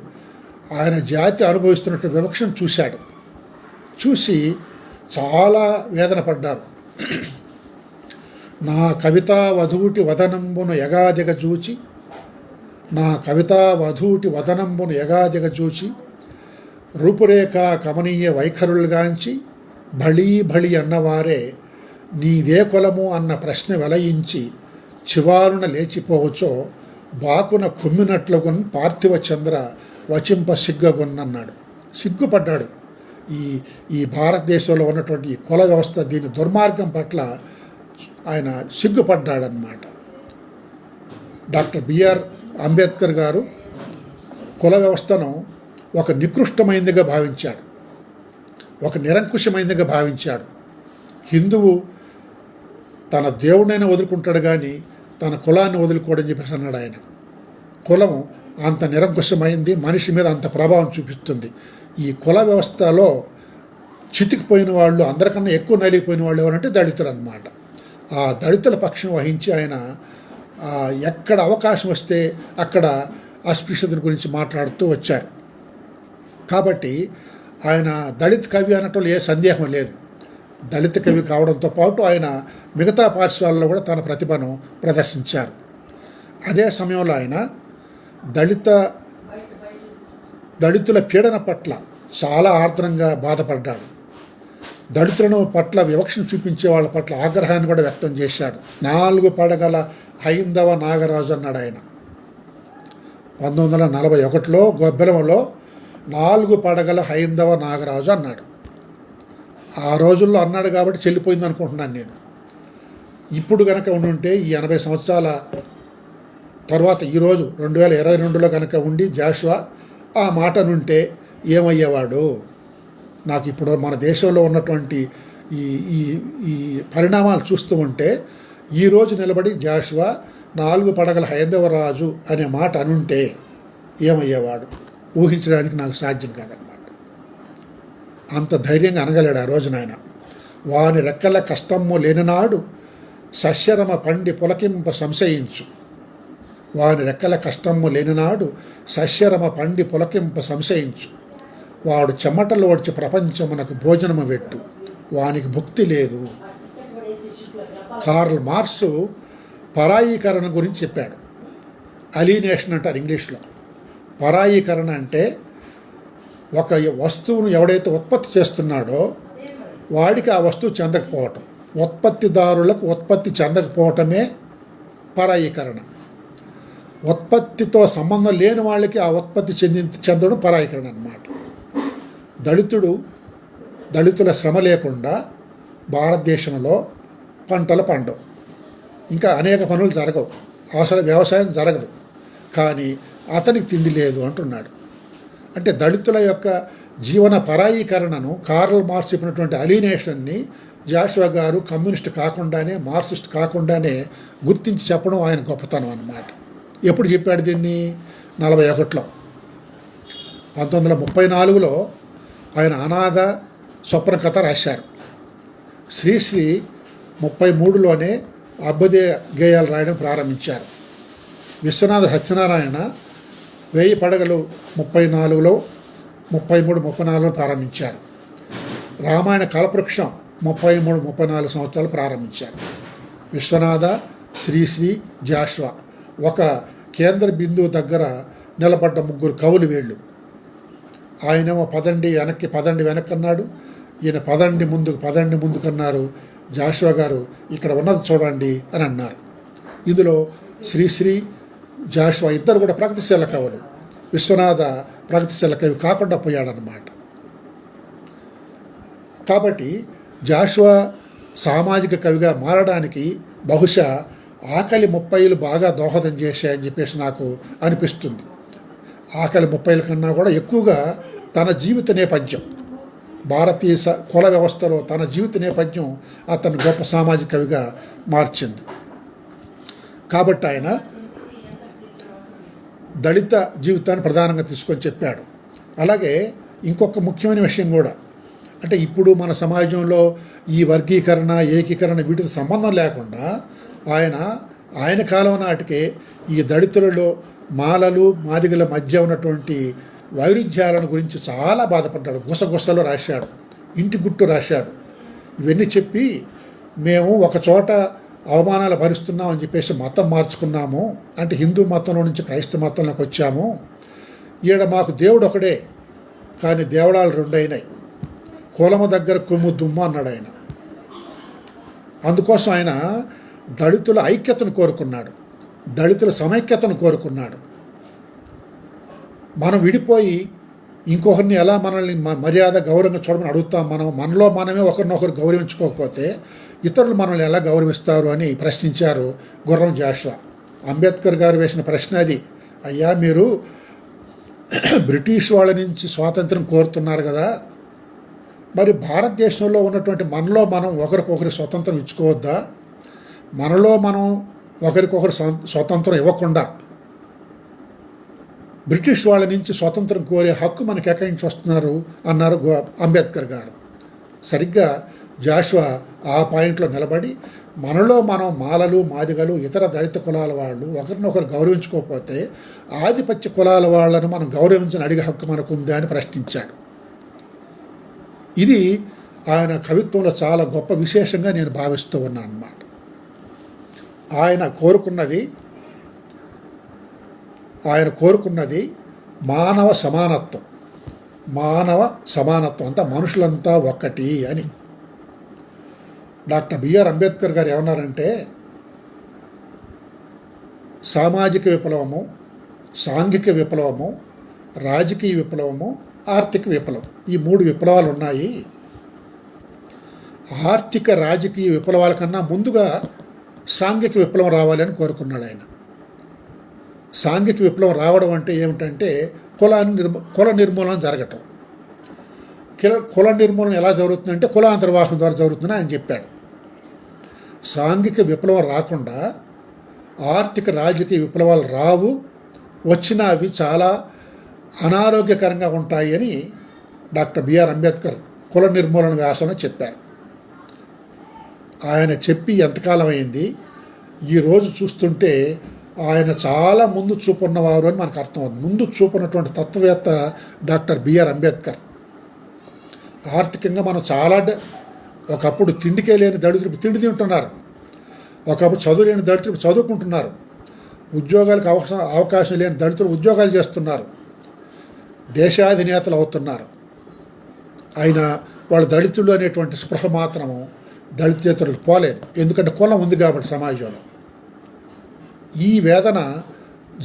ఆయన జాతి అనుభవిస్తున్నట్టు వివక్షను చూశాడు. చూసి చాలా వేదన పడ్డారు. నా కవితా వధూటి వదనంబును ఎగాదిగ చూచి, నా కవితా వధూటి వదనంబును ఎగాదిగ చూచి, రూపురేఖ కమనీయ వైఖరులుగాంచి భళీ భళి అన్నవారే నీదే కులము అన్న ప్రశ్న వెలయించి చివారున లేచిపోవచ్చో బాకున కుమ్మినట్లుగున్ పార్థివ చంద్ర వచింప సిగ్గగున్నన్నాడు. సిగ్గుపడ్డాడు. ఈ భారతదేశంలో ఉన్నటువంటి ఈ కుల వ్యవస్థ, దీని దుర్మార్గం పట్ల ఆయన సిగ్గుపడ్డాడనమాట. డాక్టర్ బిఆర్ అంబేద్కర్ గారు కుల వ్యవస్థను ఒక నికృష్టమైనదిగా భావించాడు, ఒక నిరంకుశమైనదిగా భావించాడు. హిందువు తన దేవుడైనా వదులుకుంటాడు కానీ తన కులాన్ని వదులుకోడని చెప్పేసి అన్నాడు ఆయన. కులం అంత నిరంకుశమైంది, మనిషి మీద అంత ప్రభావం చూపిస్తుంది. ఈ కుల వ్యవస్థలో చితికిపోయిన వాళ్ళు, అందరికన్నా ఎక్కువ నలిగిపోయిన వాళ్ళు ఎవరంటే దళితులు అన్నమాట. ఆ దళితుల పక్షం వహించి ఆయన ఎక్కడ అవకాశం వస్తే అక్కడ అస్పృశ్యతల గురించి మాట్లాడుతూ వచ్చారు. కాబట్టి ఆయన దళిత కవి అనటంలో ఏ సందేహం లేదు. దళిత కవి కావడంతో పాటు ఆయన మిగతా పాఠశాలలో కూడా తన ప్రతిభను ప్రదర్శించారు. అదే సమయంలో ఆయన దళితుల పీడన పట్ల చాలా ఆర్ద్రంగా బాధపడ్డాడు. దళితులను పట్ల వివక్షను చూపించే వాళ్ళ పట్ల ఆగ్రహాన్ని కూడా వ్యక్తం చేశాడు. 4 పడగల హైందవ నాగరాజు అన్నాడు ఆయన. 1941లో గొబ్బెలంలో 4 పడగల హైందవ నాగరాజు అన్నాడు. ఆ రోజుల్లో అన్నాడు కాబట్టి చెల్లిపోయింది అనుకుంటున్నాను నేను. ఇప్పుడు కనుక ఉండుంటే ఈ 80 సంవత్సరాల తర్వాత ఈరోజు 2022లో కనుక ఉండి జాషువా ఆ మాట నుంటే ఏమయ్యేవాడు? నాకు ఇప్పుడు మన దేశంలో ఉన్నటువంటి ఈ ఈ ఈ పరిణామాలు చూస్తూ ఉంటే ఈరోజు నిలబడి జాషువా 4 పడగల హైందవరాజు అనే మాట అనుంటే ఏమయ్యేవాడు? ఊహించడానికి నాకు సాధ్యం కాదనమాట. అంత ధైర్యంగా అనగలేడు ఆ రోజున ఆయన. వాని రెక్కల కష్టము లేనినాడు సస్యరమ పండి పులకింప సంశయించు. వాని రెక్కల కష్టము లేనినాడు సస్యరమ పండి పులకింప సంశయించు. వాడు చెమటలు ఓడ్చి ప్రపంచమునకు భోజనము పెట్టు, వానికి భుక్తి లేదు. కార్ల్ మార్క్స్ పరాయీకరణ గురించి చెప్పాడు. అలీనేషన్ అంటారు ఇంగ్లీష్లో. పరాయీకరణ అంటే ఒక వస్తువును ఎవడైతే ఉత్పత్తి చేస్తున్నాడో వాడికి ఆ వస్తువు చెందకపోవటం, ఉత్పత్తిదారులకు ఉత్పత్తి చెందకపోవటమే పరాయీకరణ. ఉత్పత్తితో సంబంధం లేని వాళ్ళకి ఆ ఉత్పత్తి చెందడం పరాయీకరణ అన్నమాట. దళితుల శ్రమ లేకుండా భారతదేశంలో పంటలు పండవు, ఇంకా అనేక పనులు జరగవు, అసలు వ్యవసాయం జరగదు. కానీ అతనికి తిండి లేదు అంటున్నాడు. అంటే దళితుల యొక్క జీవన పరాయీకరణను కార్ల్ మార్క్స్ చెప్పినటువంటి అలీనేషన్ని జాషువా గారు కమ్యూనిస్ట్ కాకుండానే, మార్క్సిస్ట్ కాకుండానే గుర్తించి చెప్పడం ఆయన గొప్పతనం అన్నమాట. ఎప్పుడు చెప్పాడు దీన్ని? 41లో. 1934లో ఆయన అనాథ స్వప్న కథ రాశారు. శ్రీశ్రీ 33లోనే అభ్యుదయ గేయాలు రాయడం ప్రారంభించారు. విశ్వనాథ సత్యనారాయణ 1000 పడగలు 34లో, 33, 34లో ప్రారంభించారు. రామాయణ కల్పవృక్షం 33, 34 సంవత్సరాలు ప్రారంభించారు. విశ్వనాథ, శ్రీశ్రీ, జాషువా ఒక కేంద్ర బిందువు దగ్గర నిలబడ్డ 3 కవులు వీళ్ళు. ఆయనేమో పదండి వెనక్కి అన్నాడు, ఈయన పదండి ముందుకు అన్నారు. జాషువా గారు ఇక్కడ ఉన్నది చూడండి అని అన్నారు. ఇందులో శ్రీశ్రీ, జాషువా ఇద్దరు కూడా ప్రగతిశీల కవులు. విశ్వనాథ ప్రగతిశీల కవి కాకుండా పోయాడనమాట. కాబట్టి జాషువా సామాజిక కవిగా మారడానికి బహుశా ఆకలి 30లు బాగా దోహదం చేశాయని చెప్పేసి నాకు అనిపిస్తుంది. ఆకలి 30ల కన్నా కూడా ఎక్కువగా తన జీవిత నేపథ్యం, భారతీయ కుల వ్యవస్థలో తన జీవిత నేపథ్యం అతను గొప్ప సామాజిక కవిగా మార్చింది. కాబట్టి ఆయన దళిత జీవితాన్ని ప్రధానంగా తీసుకొని చెప్పాడు. అలాగే ఇంకొక ముఖ్యమైన విషయం కూడా, అంటే ఇప్పుడు మన సమాజంలో ఈ వర్గీకరణ, ఏకీకరణ వీటితో సంబంధం లేకుండా ఆయన కాలం నాటికే ఈ దళితులలో మాలలు, మాదిగల మధ్య ఉన్నటువంటి వైరుధ్యాలను గురించి చాలా బాధపడ్డాడు. గుసగుసలో రాశాడు, ఇంటి గుట్టు రాశాడు. ఇవన్నీ చెప్పి మేము ఒక చోట అవమానాలు భరిస్తున్నాం అని చెప్పేసి మతం మార్చుకున్నాము, అంటే హిందూ మతంలో నుంచి క్రైస్తవ మతంలోకి వచ్చాము. ఈడ మాకు దేవుడు ఒకడే కానీ దేవడాలు 2 అయినాయి, కులము దగ్గర కొమ్ము దుమ్ము అన్నాడు ఆయన. అందుకోసం ఆయన దళితుల ఐక్యతను కోరుకున్నాడు, దళితుల సమైక్యతను కోరుకున్నాడు. మనం విడిపోయి ఇంకొకరిని ఎలా మనల్ని మర్యాద గౌరవంగా చూడమని అడుగుతాం? మనలో మనమే ఒకరినొకరు గౌరవించుకోకపోతే ఇతరులు మనల్ని ఎలా గౌరవిస్తారు అని ప్రశ్నించారు గుర్రం జాషువా. అంబేద్కర్ గారు వేసిన ప్రశ్న అది. అయ్యా, మీరు బ్రిటిష్ వాళ్ళ నుంచి స్వాతంత్రం కోరుతున్నారు కదా, మరి భారతదేశంలో ఉన్నటువంటి మనలో మనం ఒకరికొకరి స్వతంత్రం ఇచ్చుకోవద్దా? మనలో మనం ఒకరికొకరు స్వతంత్రం ఇవ్వకుండా బ్రిటిష్ వాళ్ళ నుంచి స్వతంత్రం కోరే హక్కు మనకి ఎక్కడి నుంచి వస్తున్నారు అన్నారు అంబేద్కర్ గారు. సరిగ్గా జాషువా ఆ పాయింట్లో నిలబడి మనలో మనం మాలలు, మాదిగలు, ఇతర దళిత కులాల వాళ్ళు ఒకరినొకరు గౌరవించుకోకపోతే ఆధిపత్య కులాల వాళ్ళను మనం గౌరవించని అడిగే హక్కు మనకు ఉందా అని ప్రశ్నించాడు. ఇది ఆయన కవిత్వంలో చాలా గొప్ప విశేషంగా నేను భావిస్తూ ఉన్నాను అన్నమాట. ఆయన కోరుకున్నది మానవ సమానత్వం, అంతా మనుషులంతా ఒక్కటి అని. డాక్టర్ బిఆర్ అంబేద్కర్ గారు ఏమన్నారంటే, సామాజిక విప్లవము, సాంఘిక విప్లవము, రాజకీయ విప్లవము, ఆర్థిక విప్లవం, ఈ 3 విప్లవాలు ఉన్నాయి. ఆర్థిక రాజకీయ విప్లవాల కన్నా ముందుగా సాంఘిక విప్లవం రావాలని కోరుకున్నాడు ఆయన. సాంఘిక విప్లవం రావడం అంటే ఏమిటంటే కుల నిర్మూలన జరగటం. కుల నిర్మూలన ఎలా జరుగుతుందంటే కులాంతర్వాహం ద్వారా జరుగుతుందని ఆయన చెప్పాడు. సాంఘిక విప్లవం రాకుండా ఆర్థిక రాజకీయ విప్లవాలు రావు, వచ్చినా అవి చాలా అనారోగ్యకరంగా ఉంటాయి అని డాక్టర్ బిఆర్ అంబేద్కర్ కుల నిర్మూలన వ్యాసంలో చెప్పారు. ఆయన చెప్పి ఎంతకాలం అయింది, ఈరోజు చూస్తుంటే ఆయన చాలా ముందు చూపున్నవారు అని మనకు అర్థమవుతుంది. ముందు చూపున్నటువంటి తత్వవేత్త డాక్టర్ బిఆర్ అంబేద్కర్. ఆర్థికంగా మనం చాలా ఒకప్పుడు తిండికే లేని దళితులు తిండి తింటున్నారు, ఒకప్పుడు చదువు లేని దళితులు చదువుకుంటున్నారు, ఉద్యోగాలకు అవకాశం లేని దళితులు ఉద్యోగాలు చేస్తున్నారు, దేశాధినేతలు అవుతున్నారు. అయినా వాళ్ళు దళితులు అనేటువంటి స్పృహ మాత్రము దళితేతరులకు పోలేదు. ఎందుకంటే కులం ఉంది కాబట్టి సమాజంలో. ఈ వేదన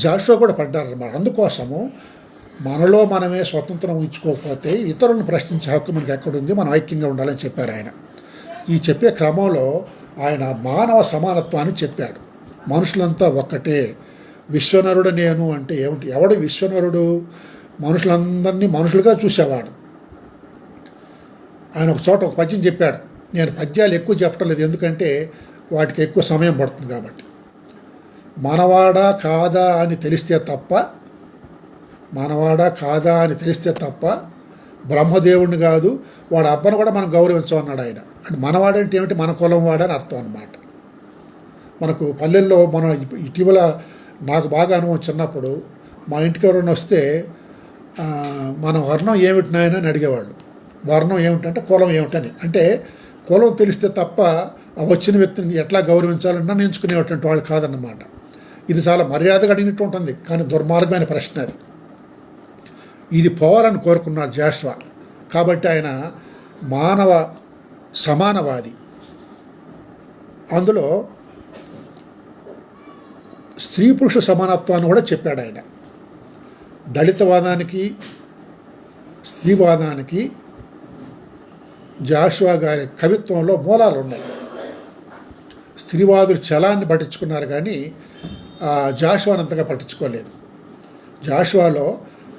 జాషువా కూడా పడ్డారన్నమాట. అందుకోసము మనలో మనమే స్వతంత్రం ఇచ్చుకోకపోతే ఇతరులను ప్రశ్నించే హక్కు మనకి ఎక్కడుంది, మనం ఐక్యంగా ఉండాలని చెప్పారు ఆయన. ఈ చెప్పే క్రమంలో ఆయన మానవ సమానత్వాన్ని చెప్పాడు. మనుషులంతా ఒక్కటే, విశ్వనరుడు నేను అంటే ఏమిటి? ఎవడు విశ్వనరుడు? మనుషులందరినీ మనుషులుగా చూసేవాడు. ఆయన ఒక చోట ఒక పద్యం చెప్పాడు. నేను పద్యాలు ఎక్కువ చెప్పడం లేదు, ఎందుకంటే వాటికి ఎక్కువ సమయం పడుతుంది కాబట్టి. మనవాడా కాదా అని తెలిస్తే తప్ప బ్రహ్మదేవుడిని కాదు వాడు అబ్బను కూడా మనం గౌరవించమన్నాడు ఆయన. అంటే మనవాడంటే ఏమిటి? మన కులం వాడని అర్థం అన్నమాట. మనకు పల్లెల్లో మనం ఇటీవల నాకు బాగా అనుభవం, చిన్నప్పుడు మా ఇంటికి ఎవరైనా వస్తే మన వర్ణం ఏమిటి నాయన అని అడిగేవాళ్ళు. వర్ణం ఏమిటంటే కులం ఏమిటని. అంటే కులం తెలిస్తే తప్ప ఆ వచ్చిన వ్యక్తిని ఎట్లా గౌరవించాలని నిర్ణయించుకునేటువంటి వాళ్ళు కాదన్నమాట. ఇది చాలా మర్యాదగా అడిగినట్టు ఉంటుంది, కానీ దుర్మార్గమైన ప్రశ్న అది. ఇది పోవాలని కోరుకున్నాడు జాషువా. కాబట్టి ఆయన మానవ సమానవాది. అందులో స్త్రీ పురుష సమానత్వాన్ని కూడా చెప్పాడు ఆయన. దళితవాదానికి స్త్రీవాదానికి జాషువా గారి కవిత్వంలో మూలాలు ఉన్నాయి. స్త్రీవాదులు చలాన్ని పట్టించుకున్నారు కానీ జాషువాని అంతగా పట్టించుకోలేదు. జాషువాలో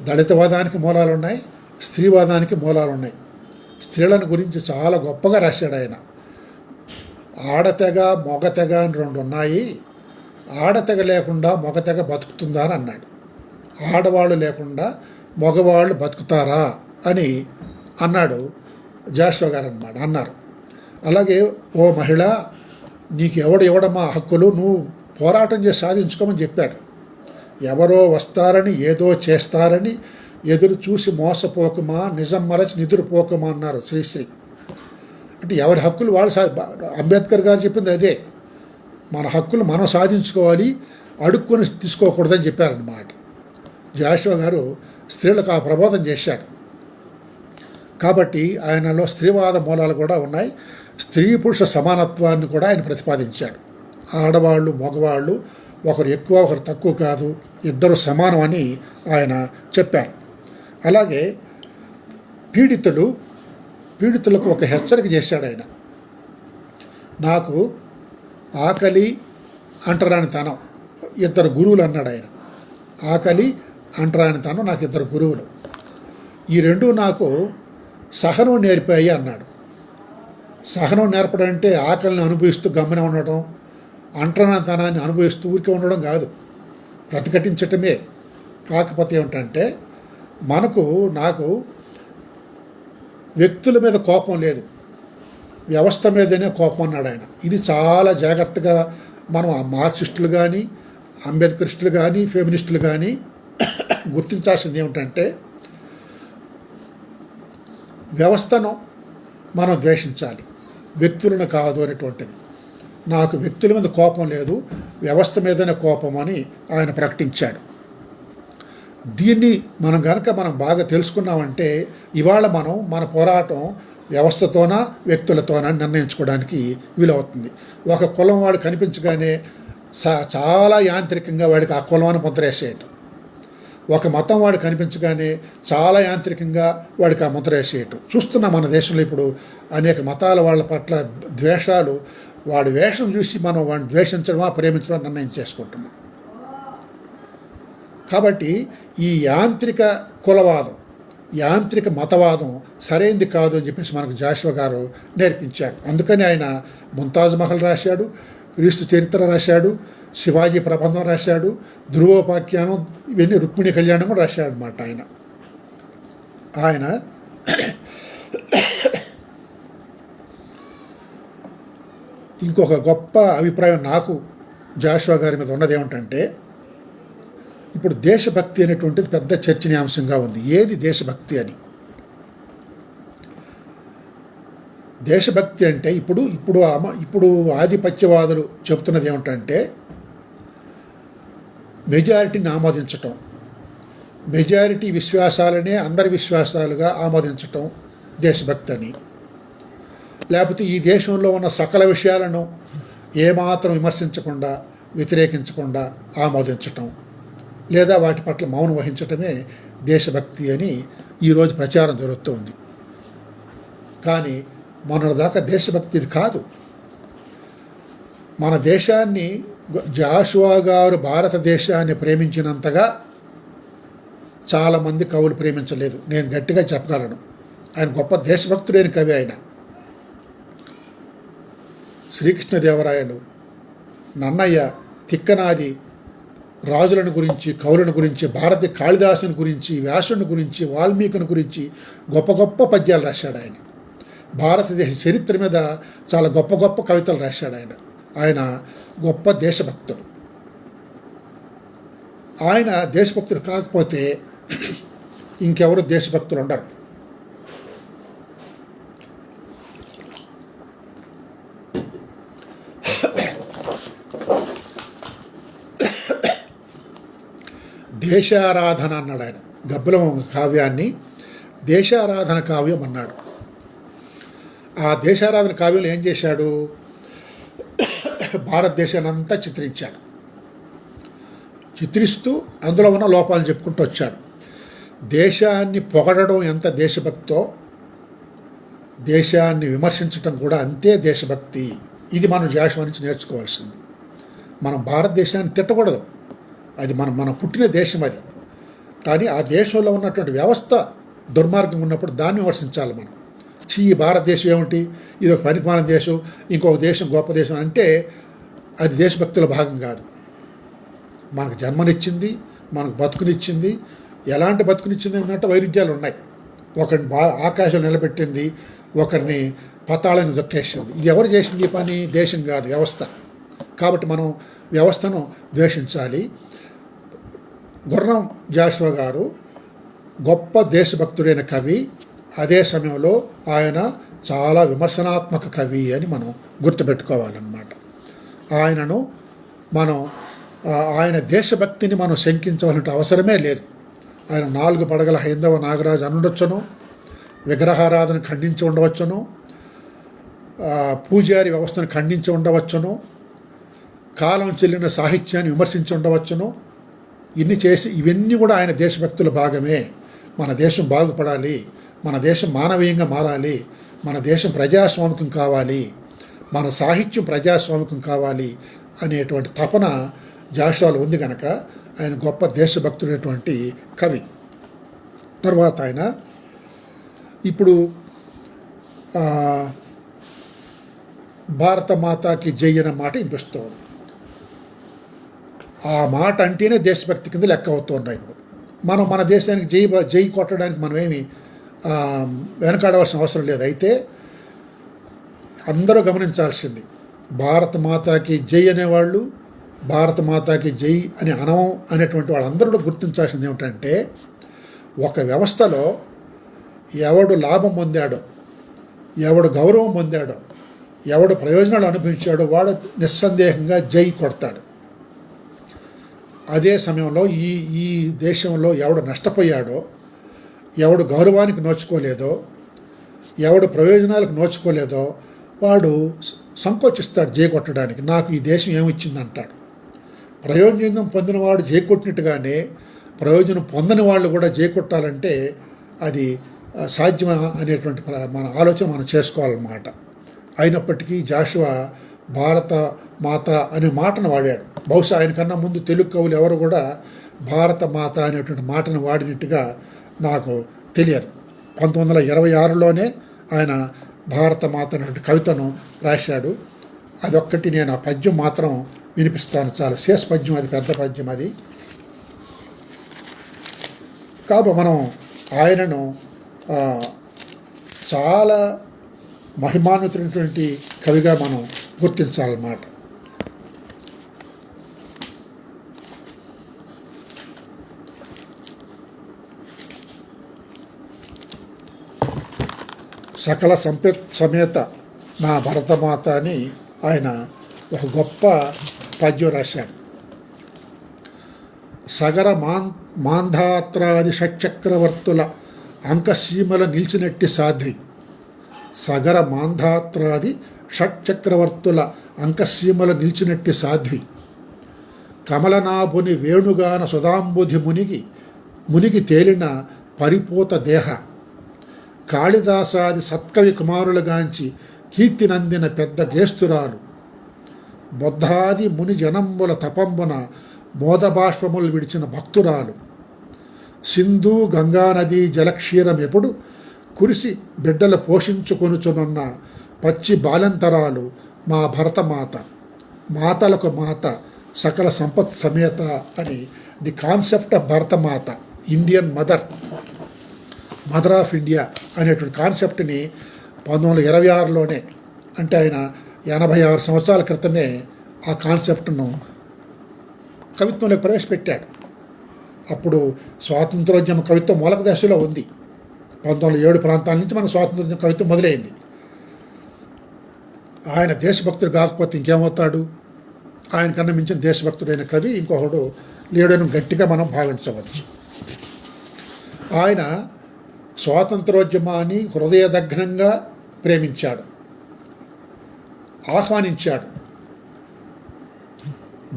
దళితవాదానికి మూలాలు ఉన్నాయి, స్త్రీవాదానికి మూలాలు ఉన్నాయి. స్త్రీలను గురించి చాలా గొప్పగా రాశాడు ఆయన. ఆడతెగ మొగతెగ అని రెండు ఉన్నాయి, ఆడతెగ లేకుండా మొగతెగ బతుకుతుందా అని అన్నాడు. ఆడవాళ్ళు లేకుండా మగవాళ్ళు బతుకుతారా అని అన్నాడు జాషువా గారు అన్నారు. అలాగే ఓ మహిళ, నీకు ఎవడు ఇవ్వడమా హక్కులు, నువ్వు పోరాటం చేసి సాధించుకోమని చెప్పాడు. ఎవరో వస్తారని ఏదో చేస్తారని ఎదురు చూసి మోసపోకమా, నిజం మరచి నిద్రపోకమా అన్నారు శ్రీశ్రీ. అంటే ఎవరి హక్కులు వాళ్ళు అంబేద్కర్ గారు చెప్పింది అదే. మన హక్కులు మనం సాధించుకోవాలి, అడుక్కొని తీసుకోకూడదని చెప్పారన్నమాట. జాషువా గారు స్త్రీలకు ఆ ప్రబోధం చేశాడు. కాబట్టి ఆయనలో స్త్రీవాద మూలాలు కూడా ఉన్నాయి. స్త్రీ పురుష సమానత్వాన్ని కూడా ఆయన ప్రతిపాదించాడు. ఆడవాళ్ళు మగవాళ్ళు ఒకరు ఎక్కువ ఒకరు తక్కువ కాదు, ఇద్దరు సమానం అని ఆయన చెప్పారు. అలాగే పీడితులకు ఒక హెచ్చరిక చేశాడు ఆయన. నాకు ఆకలి అంటరానితనం, ఇద్దరు గురువులు అన్నాడు ఆయన. ఆకలి అంటరానితనం నాకు ఇద్దరు గురువులు, ఈ రెండు నాకు సహనం నేర్పాయి అన్నాడు. సహనం నేర్పడం అంటే ఆకలిని అనుభవిస్తూ గమ్మున ఉండటం, అంటరానితనాన్ని అనుభవిస్తూ ఊరికే ఉండడం కాదు, ప్రతిఘటించటమే. కాకపోతే ఏమిటంటే నాకు వ్యక్తుల మీద కోపం లేదు, వ్యవస్థ మీదనే కోపం అన్నాడు ఆయన. ఇది చాలా జాగ్రత్తగా మనం మార్క్సిస్టులు కానీ అంబేద్కరిస్టులు కానీ ఫెమినిస్టులు కానీ గుర్తించాల్సింది ఏమిటంటే వ్యవస్థను మనం ద్వేషించాలి, వ్యక్తులను కాదు అనేటువంటిది. నాకు వ్యక్తుల మీద కోపం లేదు, వ్యవస్థ మీదనే కోపం అని ఆయన ప్రకటించాడు. దీన్ని మనం బాగా తెలుసుకున్నామంటే ఇవాళ మన పోరాటం వ్యవస్థతోనా వ్యక్తులతోనా నిర్ణయించుకోవడానికి వీలవుతుంది. ఒక కులం వాడు కనిపించగానే చాలా యాంత్రికంగా వాడికి ఆ కులాన్ని ముద్రేసేయటం, ఒక మతం వాడు కనిపించగానే చాలా యాంత్రికంగా వాడికి ఆ ముద్రేసేయటం చూస్తున్నాం. మన దేశంలో ఇప్పుడు అనేక మతాల వాళ్ళ పట్ల ద్వేషాలు వాడి వేషం చూసి మనం వాడిని ద్వేషించడమా ప్రేమించడమా నిర్ణయం చేసుకుంటున్నాం. కాబట్టి ఈ యాంత్రిక కులవాదం, యాంత్రిక మతవాదం సరైంది కాదు అని చెప్పేసి మనకు జాషువా గారు నేర్పించారు. అందుకని ఆయన ముంతాజ్ మహల్ రాశాడు, క్రీస్తు చరిత్ర రాశాడు, శివాజీ ప్రబంధం రాశాడు, ధ్రువోపాఖ్యానం, ఇవన్నీ రుక్మిణి కళ్యాణం కూడా రాశాడు అనమాట. ఆయన ఇంకొక గొప్ప అభిప్రాయం నాకు జాషువా గారి మీద ఉన్నది ఏమిటంటే, ఇప్పుడు దేశభక్తి అనేటువంటిది పెద్ద చర్చనీయాంశంగా ఉంది. ఏది దేశభక్తి అని? దేశభక్తి అంటే ఇప్పుడు ఆధిపత్యవాదులు చెబుతున్నది ఏమిటంటే, మెజారిటీని ఆమోదించటం, మెజారిటీ విశ్వాసాలనే అందరి విశ్వాసాలుగా ఆమోదించటం దేశభక్తి అని. లేకపోతే ఈ దేశంలో ఉన్న సకల విషయాలను ఏమాత్రం విమర్శించకుండా, వ్యతిరేకించకుండా ఆమోదించటం, లేదా వాటి పట్ల మౌనం వహించటమే దేశభక్తి అని ఈరోజు ప్రచారం జరుగుతుంది. కానీ మొన్నటిదాకా దేశభక్తి ఇది కాదు. మన దేశాన్ని జాషువా గారు భారతదేశాన్ని ప్రేమించినంతగా చాలామంది కవులు ప్రేమించలేదు, నేను గట్టిగా చెప్పగలను. ఆయన గొప్ప దేశభక్తుడైన కవి. ఆయన శ్రీకృష్ణదేవరాయలు, నన్నయ్య, తిక్కనాది రాజులను గురించి, కవులను గురించి, భారతీయ కాళిదాసుని గురించి, వ్యాసుని గురించి, వాల్మీకిని గురించి గొప్ప గొప్ప పద్యాలు రాశాడు ఆయన. భారతదేశ చరిత్ర మీద చాలా గొప్ప గొప్ప కవితలు రాశాడు ఆయన. ఆయన గొప్ప దేశభక్తుడు. ఆయన దేశభక్తుడు కాకపోతే ఇంకెవరు దేశభక్తులు ఉండరు. దేశారాధన అన్నాడు ఆయన. గబ్బలం కావ్యాన్ని దేశారాధన కావ్యం అన్నాడు. ఆ దేశారాధన కావ్యంలో ఏం చేశాడు? భారతదేశాన్ని అంతా చిత్రించాడు. చిత్రిస్తూ అందులో ఉన్న లోపాలను చెప్పుకుంటూ వచ్చాడు. దేశాన్ని పొగడడం ఎంత దేశభక్తో, దేశాన్ని విమర్శించడం కూడా అంతే దేశభక్తి. ఇది మనం జాషువా నుంచి నేర్చుకోవాల్సింది. మనం భారతదేశాన్ని తిట్టకూడదు, అది మన పుట్టిన దేశం అది. కానీ ఆ దేశంలో ఉన్నటువంటి వ్యవస్థ దుర్మార్గం ఉన్నప్పుడు దాన్ని విమర్శించాలి మనం. ఈ భారతదేశం ఏమిటి, ఇది ఒక పనికిమాలిన దేశం, ఇంకొక దేశం గొప్ప దేశం అంటే అది దేశభక్తుల భాగం కాదు. మనకు జన్మనిచ్చింది, మనకు బతుకునిచ్చింది. ఎలాంటి బతుకునిచ్చింది ఏంటంటే వైరుధ్యాలు ఉన్నాయి. ఒకరిని ఆకాశం నిలబెట్టింది, ఒకరిని పతాళాన్ని దొక్కేసింది. ఇది ఎవరు చేసింది ఈ పని? దేశం కాదు, వ్యవస్థ. కాబట్టి మనం వ్యవస్థను ద్వేషించాలి. గుర్రం జాషువా గారు గొప్ప దేశభక్తుడైన కవి. అదే సమయంలో ఆయన చాలా విమర్శనాత్మక కవి అని మనం గుర్తుపెట్టుకోవాలన్నమాట. ఆయన దేశభక్తిని మనం శంకించవలసిన అవసరమే లేదు. ఆయన 4 పడగల హైందవ నాగరాజు అనుండొచ్చును, విగ్రహారాధన ఖండించి ఉండవచ్చును, పూజారి వ్యవస్థను ఖండించి ఉండవచ్చును, కాలం చెల్లిన సాహిత్యాన్ని విమర్శించి ఉండవచ్చును. ఇవన్నీ కూడా ఆయన దేశభక్తుల భాగమే. మన దేశం బాగుపడాలి, మన దేశం మానవీయంగా మారాలి, మన దేశం ప్రజాస్వామికం కావాలి, మన సాహిత్యం ప్రజాస్వామికం కావాలి అనేటువంటి తపన జాషువాలో ఉంది కనుక ఆయన గొప్ప దేశభక్తుడైనటువంటి కవి. తర్వాత ఆయన ఇప్పుడు భారత మాతాకి జై అనే మాట వినిపిస్తుంది. ఆ మాట అంటేనే దేశభక్తి కింద లెక్క అవుతున్నాయి. మనం మన దేశానికి జై కొట్టడానికి మనమేమి వెనకాడవలసిన అవసరం లేదు. అయితే అందరూ గమనించాల్సింది, భారత మాతాకి జై అనేవాళ్ళు, భారత మాతాకి జై అని అనవం అనేటువంటి వాళ్ళందరూ కూడా గుర్తించాల్సింది ఏమిటంటే, ఒక వ్యవస్థలో ఎవడు లాభం పొందాడో, ఎవడు గౌరవం పొందాడో, ఎవడు ప్రయోజనాలు అనుభవించాడో వాడు నిస్సందేహంగా జై కొడతాడు. అదే సమయంలో ఈ దేశంలో ఎవడు నష్టపోయాడో, ఎవడు గౌరవానికి నోచుకోలేదో, ఎవడు ప్రయోజనాలకు నోచుకోలేదో వాడు సంకోచిస్తాడు జై కొట్టడానికి. నాకు ఈ దేశం ఏమిచ్చిందంటాడు. ప్రయోజనం పొందినవాడు జై కొట్టినట్టుగానే ప్రయోజనం పొందని వాళ్ళు కూడా జై కొట్టాలంటే అది సాధ్యమా అనేటువంటి మన ఆలోచన మనం చేసుకోవాలన్నమాట. అయినప్పటికీ జాషువా భారత మాత అనే మాటను వాడాడు. బహుశా ఆయన కన్నా ముందు తెలుగు కవులు ఎవరు కూడా భారత మాత అనేటువంటి మాటను వాడినట్టుగా నాకు తెలియదు. 1926లోనే ఆయన భారత మాత అనేటువంటి కవితను రాశాడు. అదొక్కటి నేను ఆ పద్యం మాత్రం వినిపిస్తాను. చాలా శేష పద్యం, అది పెద్ద పద్యం అది. కాబట్టి మనం ఆయనను చాలా మహిమాన్వితులైనటువంటి కవిగా మనం గుర్తించాలన్నమాట. సకల సంపత్ సమేత నా భరతమాత అని ఆయన ఒక గొప్ప పద్యం రాశాడు. సగర మాంధాత్రాది షట్చక్రవర్తుల అంకసీమల నిలిచినట్టి సాధ్వి. సగర మాంధాత్రాది షట్చక్రవర్తుల అంకసీమల నిలిచినట్టి సాధ్వి. కమలనాభుని వేణుగాన సుధాంబుధి మునిగి తేలిన పరిపూత దేహ. కాళిదాసాది సత్కవి కుమారులుగాంచి కీర్తినందిన పెద్ద గేస్తురాలు. బొద్ధాది ముని జనంబుల తపంబున మోదబాష్పములు విడిచిన భక్తురాలు. సింధు గంగానదీ జలక్షీరం ఎప్పుడు కురిసి బిడ్డలు పోషించుకొనుచునున్న పచ్చి బాలంతరాలు మా భరతమాత. మాతలకు మాత, సకల సంపత్ సమేత అని the concept of Bharatmata, Indian mother of India అనేటువంటి కాన్సెప్ట్ని 1926లోనే, అంటే ఆయన 86 సంవత్సరాల క్రితమే ఆ కాన్సెప్ట్ను కవిత్వంలోకి ప్రవేశపెట్టాడు. అప్పుడు స్వాతంత్రోద్యమ కవిత్వం మూలక దశలో ఉంది. 1907 ప్రాంతాల నుంచి మన స్వాతంత్రోద్యమ కవిత్వం మొదలైంది. ఆయన దేశభక్తుడు కాకపోతే ఇంకేమవుతాడు? ఆయన కన్నా మించిన దేశభక్తుడైన కవి ఇంకొకడు లేడని గట్టిగా మనం భావించవచ్చు. ఆయన స్వాతంత్రోద్యమాన్ని హృదయదగ్నంగా ప్రేమించాడు, ఆహ్వానించాడు.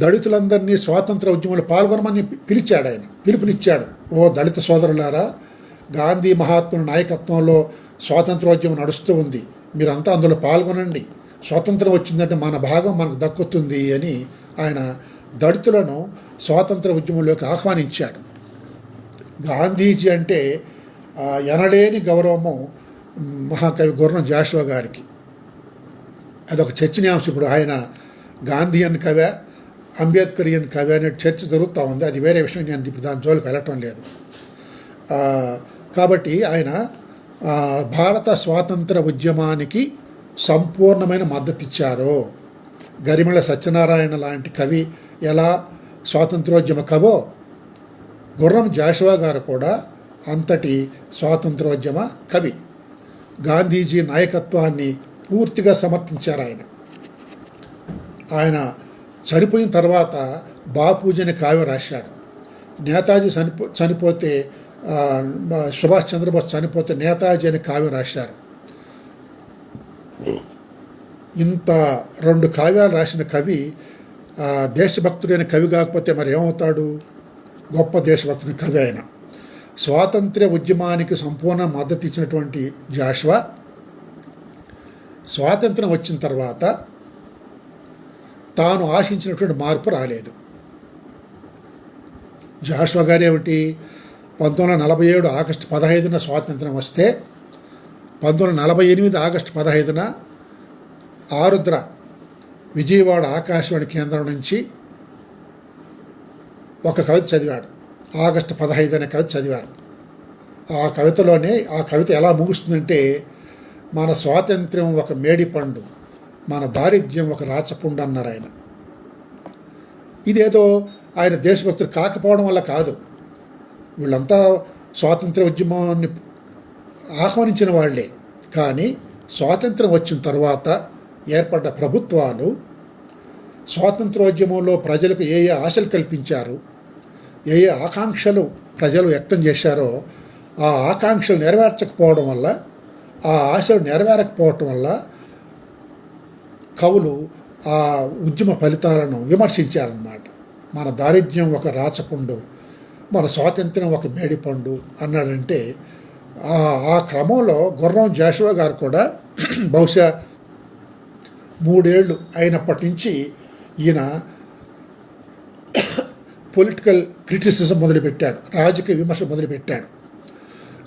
దళితులందరినీ స్వాతంత్ర ఉద్యమంలో పాల్గొనమని పిలిచాడు. ఆయన పిలుపునిచ్చాడు. ఓ దళిత సోదరులారా, గాంధీ మహాత్ముల నాయకత్వంలో స్వాతంత్రోద్యమం నడుస్తూ ఉంది, మీరంతా అందులో పాల్గొనండి, స్వాతంత్రం వచ్చిందంటే మన భాగం మనకు దక్కుతుంది అని ఆయన దళితులను స్వాతంత్ర ఉద్యమంలోకి ఆహ్వానించాడు. గాంధీజీ అంటే ఎనలేని గౌరవము మహాకవి గుర్రం జాషువా గారికి. అదొక చర్చనీయాంశం. ఇప్పుడు ఆయన గాంధీయన్ కవి, అంబేద్కరియన్ కవి అనే చర్చ జరుగుతూ ఉంది. అది వేరే విషయం, నేను ఇప్పుడు దాని జోలికి వెళ్ళటం లేదు. కాబట్టి ఆయన భారత స్వాతంత్ర ఉద్యమానికి సంపూర్ణమైన మద్దతు ఇచ్చారు. గరిమెళ్ళ సత్యనారాయణ లాంటి కవి ఎలా స్వాతంత్రోద్యమ కవో, గుర్రం జాషువా గారు కూడా అంతటి స్వాతంత్రోద్యమ కవి. గాంధీజీ నాయకత్వాన్ని పూర్తిగా సమర్థించారు. ఆయన చనిపోయిన తర్వాత బాపూజీ అనే కావ్యం రాశాడు. నేతాజీ చనిపోతే సుభాష్ చంద్రబోస్ చనిపోతే నేతాజీ అనే కావ్యం రాశారు. ఇంత 2 కావ్యాలు రాసిన కవి దేశభక్తుడైన కవి కాకపోతే మరి ఏమవుతాడు? గొప్ప దేశభక్తుని కవి ఆయన. స్వాతంత్ర్య ఉద్యమానికి సంపూర్ణ మద్దతు ఇచ్చినటువంటి జాషువా స్వాతంత్రం వచ్చిన తర్వాత తాను ఆశించినటువంటి మార్పు రాలేదు. జాషువా గారు ఏమిటి, 1947 ఆగస్టు 15న స్వాతంత్రం వస్తే 1948 ఆగస్టు 15న ఆరుద్ర విజయవాడ ఆకాశవాణి కేంద్రం నుంచి ఒక కవిత చదివాడు. ఆగస్టు 15 అనే కవిత చదివారు. ఆ కవితలోనే ఆ కవిత ఎలా ముగుస్తుందంటే, మన స్వాతంత్ర్యం ఒక మేడిపండు, మన దారిద్ర్యం ఒక రాచపుండు అన్నారు ఆయన. ఇదేదో ఆయన దేశభక్తుడు కాకపోవడం వల్ల కాదు. వీళ్ళంతా స్వాతంత్ర ఉద్యమాన్ని ఆహ్వానించిన వాళ్ళే. కానీ స్వాతంత్రం వచ్చిన తర్వాత ఏర్పడ్డ ప్రభుత్వాలు స్వాతంత్రోద్యమంలో ప్రజలకు ఏ ఆశలు కల్పించారు, ఏ ఆకాంక్షలు ప్రజలు వ్యక్తం చేశారో ఆ ఆకాంక్షలు నెరవేర్చకపోవడం వల్ల, ఆ ఆశలు నెరవేరకపోవటం వల్ల కవులు ఆ ఉద్యమ ఫలితాలను విమర్శించారన్నమాట. మన దారిద్ర్యం ఒక రాచపుండు, మన స్వాతంత్ర్యం ఒక మేడిపండు అన్నాడంటే, ఆ క్రమంలో గుర్రం జాషువా గారు కూడా బహుశా 3 ఏళ్ళు అయినప్పటి నుంచి ఈయన పొలిటికల్ క్రిటిసిజం మొదలుపెట్టాడు, రాజకీయ విమర్శ మొదలుపెట్టాడు.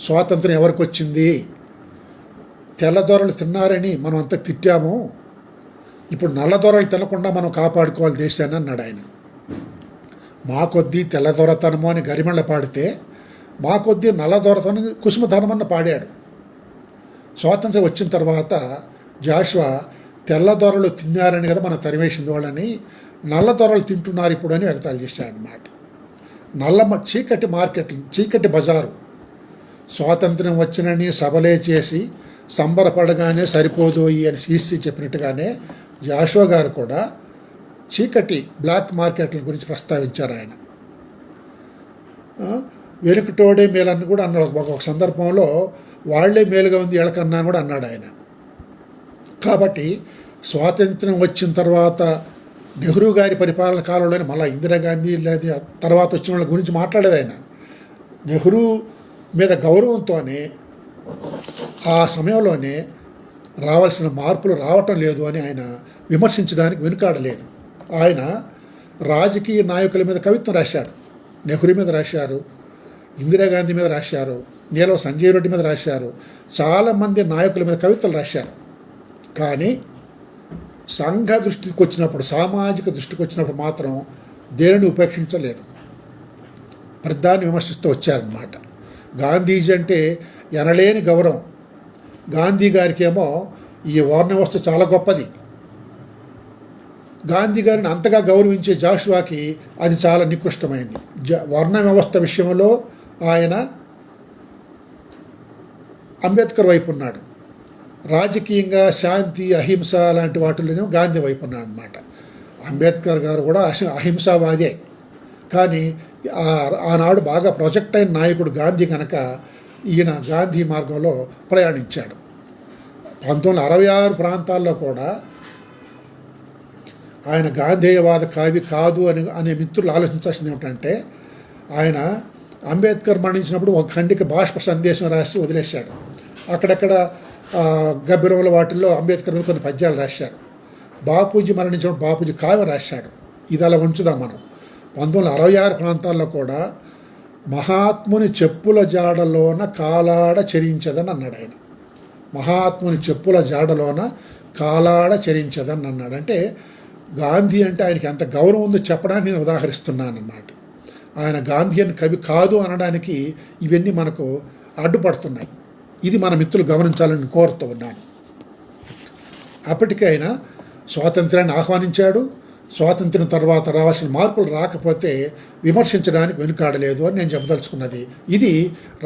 స్వాతంత్రం ఎవరికి వచ్చింది, తెల్లదొరలు తిన్నారని మనం అంతా తిట్టాము, ఇప్పుడు నల్లదొరలు తినకుండా మనం కాపాడుకోవాలి దేశాన్ని అన్నాడు ఆయన. మా కొద్దీ తెల్లదొరతనము అని గరిమళ్ళ పాడితే, మా కొద్దీ నల్లదొరతనం కుసుమధర్మన్న పాడాడు. స్వాతంత్రం వచ్చిన తర్వాత జాషువా తెల్లదొరలు తిన్నారని కదా మనం తరివేసింది వాళ్ళని, నల్లదొరలు తింటున్నారు ఇప్పుడు అని ఎగతాళి చేశాడు అన్నమాట. చీకటి మార్కెట్లు, చీకటి బజారు. స్వాతంత్రం వచ్చినని సభలే చేసి సంబరపడగానే సరిపోదు అని సీసీ చెప్పినట్టుగానే జాషువా గారు కూడా చీకటి బ్లాక్ మార్కెట్ల గురించి ప్రస్తావించారు ఆయన. వెనుకటోడే మేలని కూడా అన్నాడు ఒక సందర్భంలో, వాళ్లే మేలుగా ఉంది ఎళకన్నా కూడా అన్నాడు ఆయన. కాబట్టి స్వాతంత్రం వచ్చిన తర్వాత నెహ్రూ గారి పరిపాలన కాలంలోనే మళ్ళీ ఇందిరాగాంధీ లేదా తర్వాత వచ్చిన వాళ్ళ గురించి మాట్లాడేది ఆయన. నెహ్రూ మీద గౌరవంతోనే ఆ సమయంలోనే రావాల్సిన మార్పులు రావటం లేదు అని ఆయన విమర్శించడానికి వెనుకాడలేదు. ఆయన రాజకీయ నాయకుల మీద కవిత్వం రాశాడు. నెహ్రూ మీద రాశారు, ఇందిరాగాంధీ మీద రాశారు, నీలం సంజయ్ రెడ్డి మీద రాశారు, చాలామంది నాయకుల మీద కవితలు రాశారు. కానీ సంఘ దృష్టికి వచ్చినప్పుడు, సామాజిక దృష్టికి వచ్చినప్పుడు మాత్రం దేనిని ఉపేక్షించలేదు, ప్రధాని విమర్శిస్తూ వచ్చారన్నమాట. గాంధీజీ అంటే ఎనలేని గౌరవం. గాంధీ గారికి ఏమో ఈ వర్ణ వ్యవస్థ చాలా గొప్పది. గాంధీ గారిని అంతగా గౌరవించే జాషువాకి అది చాలా నికృష్టమైంది. వర్ణ వ్యవస్థ విషయంలో ఆయన అంబేద్కర్ వైపు ఉన్నాడు, రాజకీయంగా శాంతి అహింస లాంటి వాటిలోనే గాంధీ వైపు ఉన్నాడు అన్నమాట. అంబేద్కర్ గారు కూడా అహింసావాదే, కానీ ఆనాడు బాగా ప్రొజెక్ట్ అయిన నాయకుడు గాంధీ కనుక ఈయన గాంధీ మార్గంలో ప్రయాణించాడు. 1966 ప్రాంతాల్లో కూడా ఆయన గాంధేయవాద కవి కాదు అనే మిత్రులు ఆలోచించాల్సింది ఏమిటంటే, ఆయన అంబేద్కర్ మరణించినప్పుడు ఒక ఖండిక బాష్ప సందేశం రాసి వదిలేశాడు. అక్కడక్కడ గబ్బిరముల వాటిల్లో అంబేద్కర్ మీద కొన్ని పద్యాలు రాశారు. బాపూజీ మరణించినప్పుడు బాపూజీ కావ్యం రాశాడు. ఇది అలా ఉంచుదాం మనం. 1966 ప్రాంతాల్లో కూడా మహాత్ముని చెప్పుల జాడలోన కాలాడ చరించదని అన్నాడు ఆయన. మహాత్ముని చెప్పుల జాడలోన కాలాడ చరించదని అన్నాడు. అంటే గాంధీ అంటే ఆయనకి ఎంత గౌరవం ఉందో చెప్పడానికి నేను ఉదాహరిస్తున్నాను అన్నమాట. ఆయన గాంధీ అని కవి కాదు అనడానికి ఇవన్నీ మనకు అడ్డుపడుతున్నాయి. ఇది మన మిత్రులు గమనించాలని కోరుతూ ఉన్నాను. అప్పటికే ఆయన స్వాతంత్రాన్ని ఆహ్వానించాడు. స్వాతంత్రం తర్వాత రావాల్సిన మార్పులు రాకపోతే విమర్శించడానికి వెనుకాడలేదు అని నేను చెప్పదలుచుకున్నది. ఇది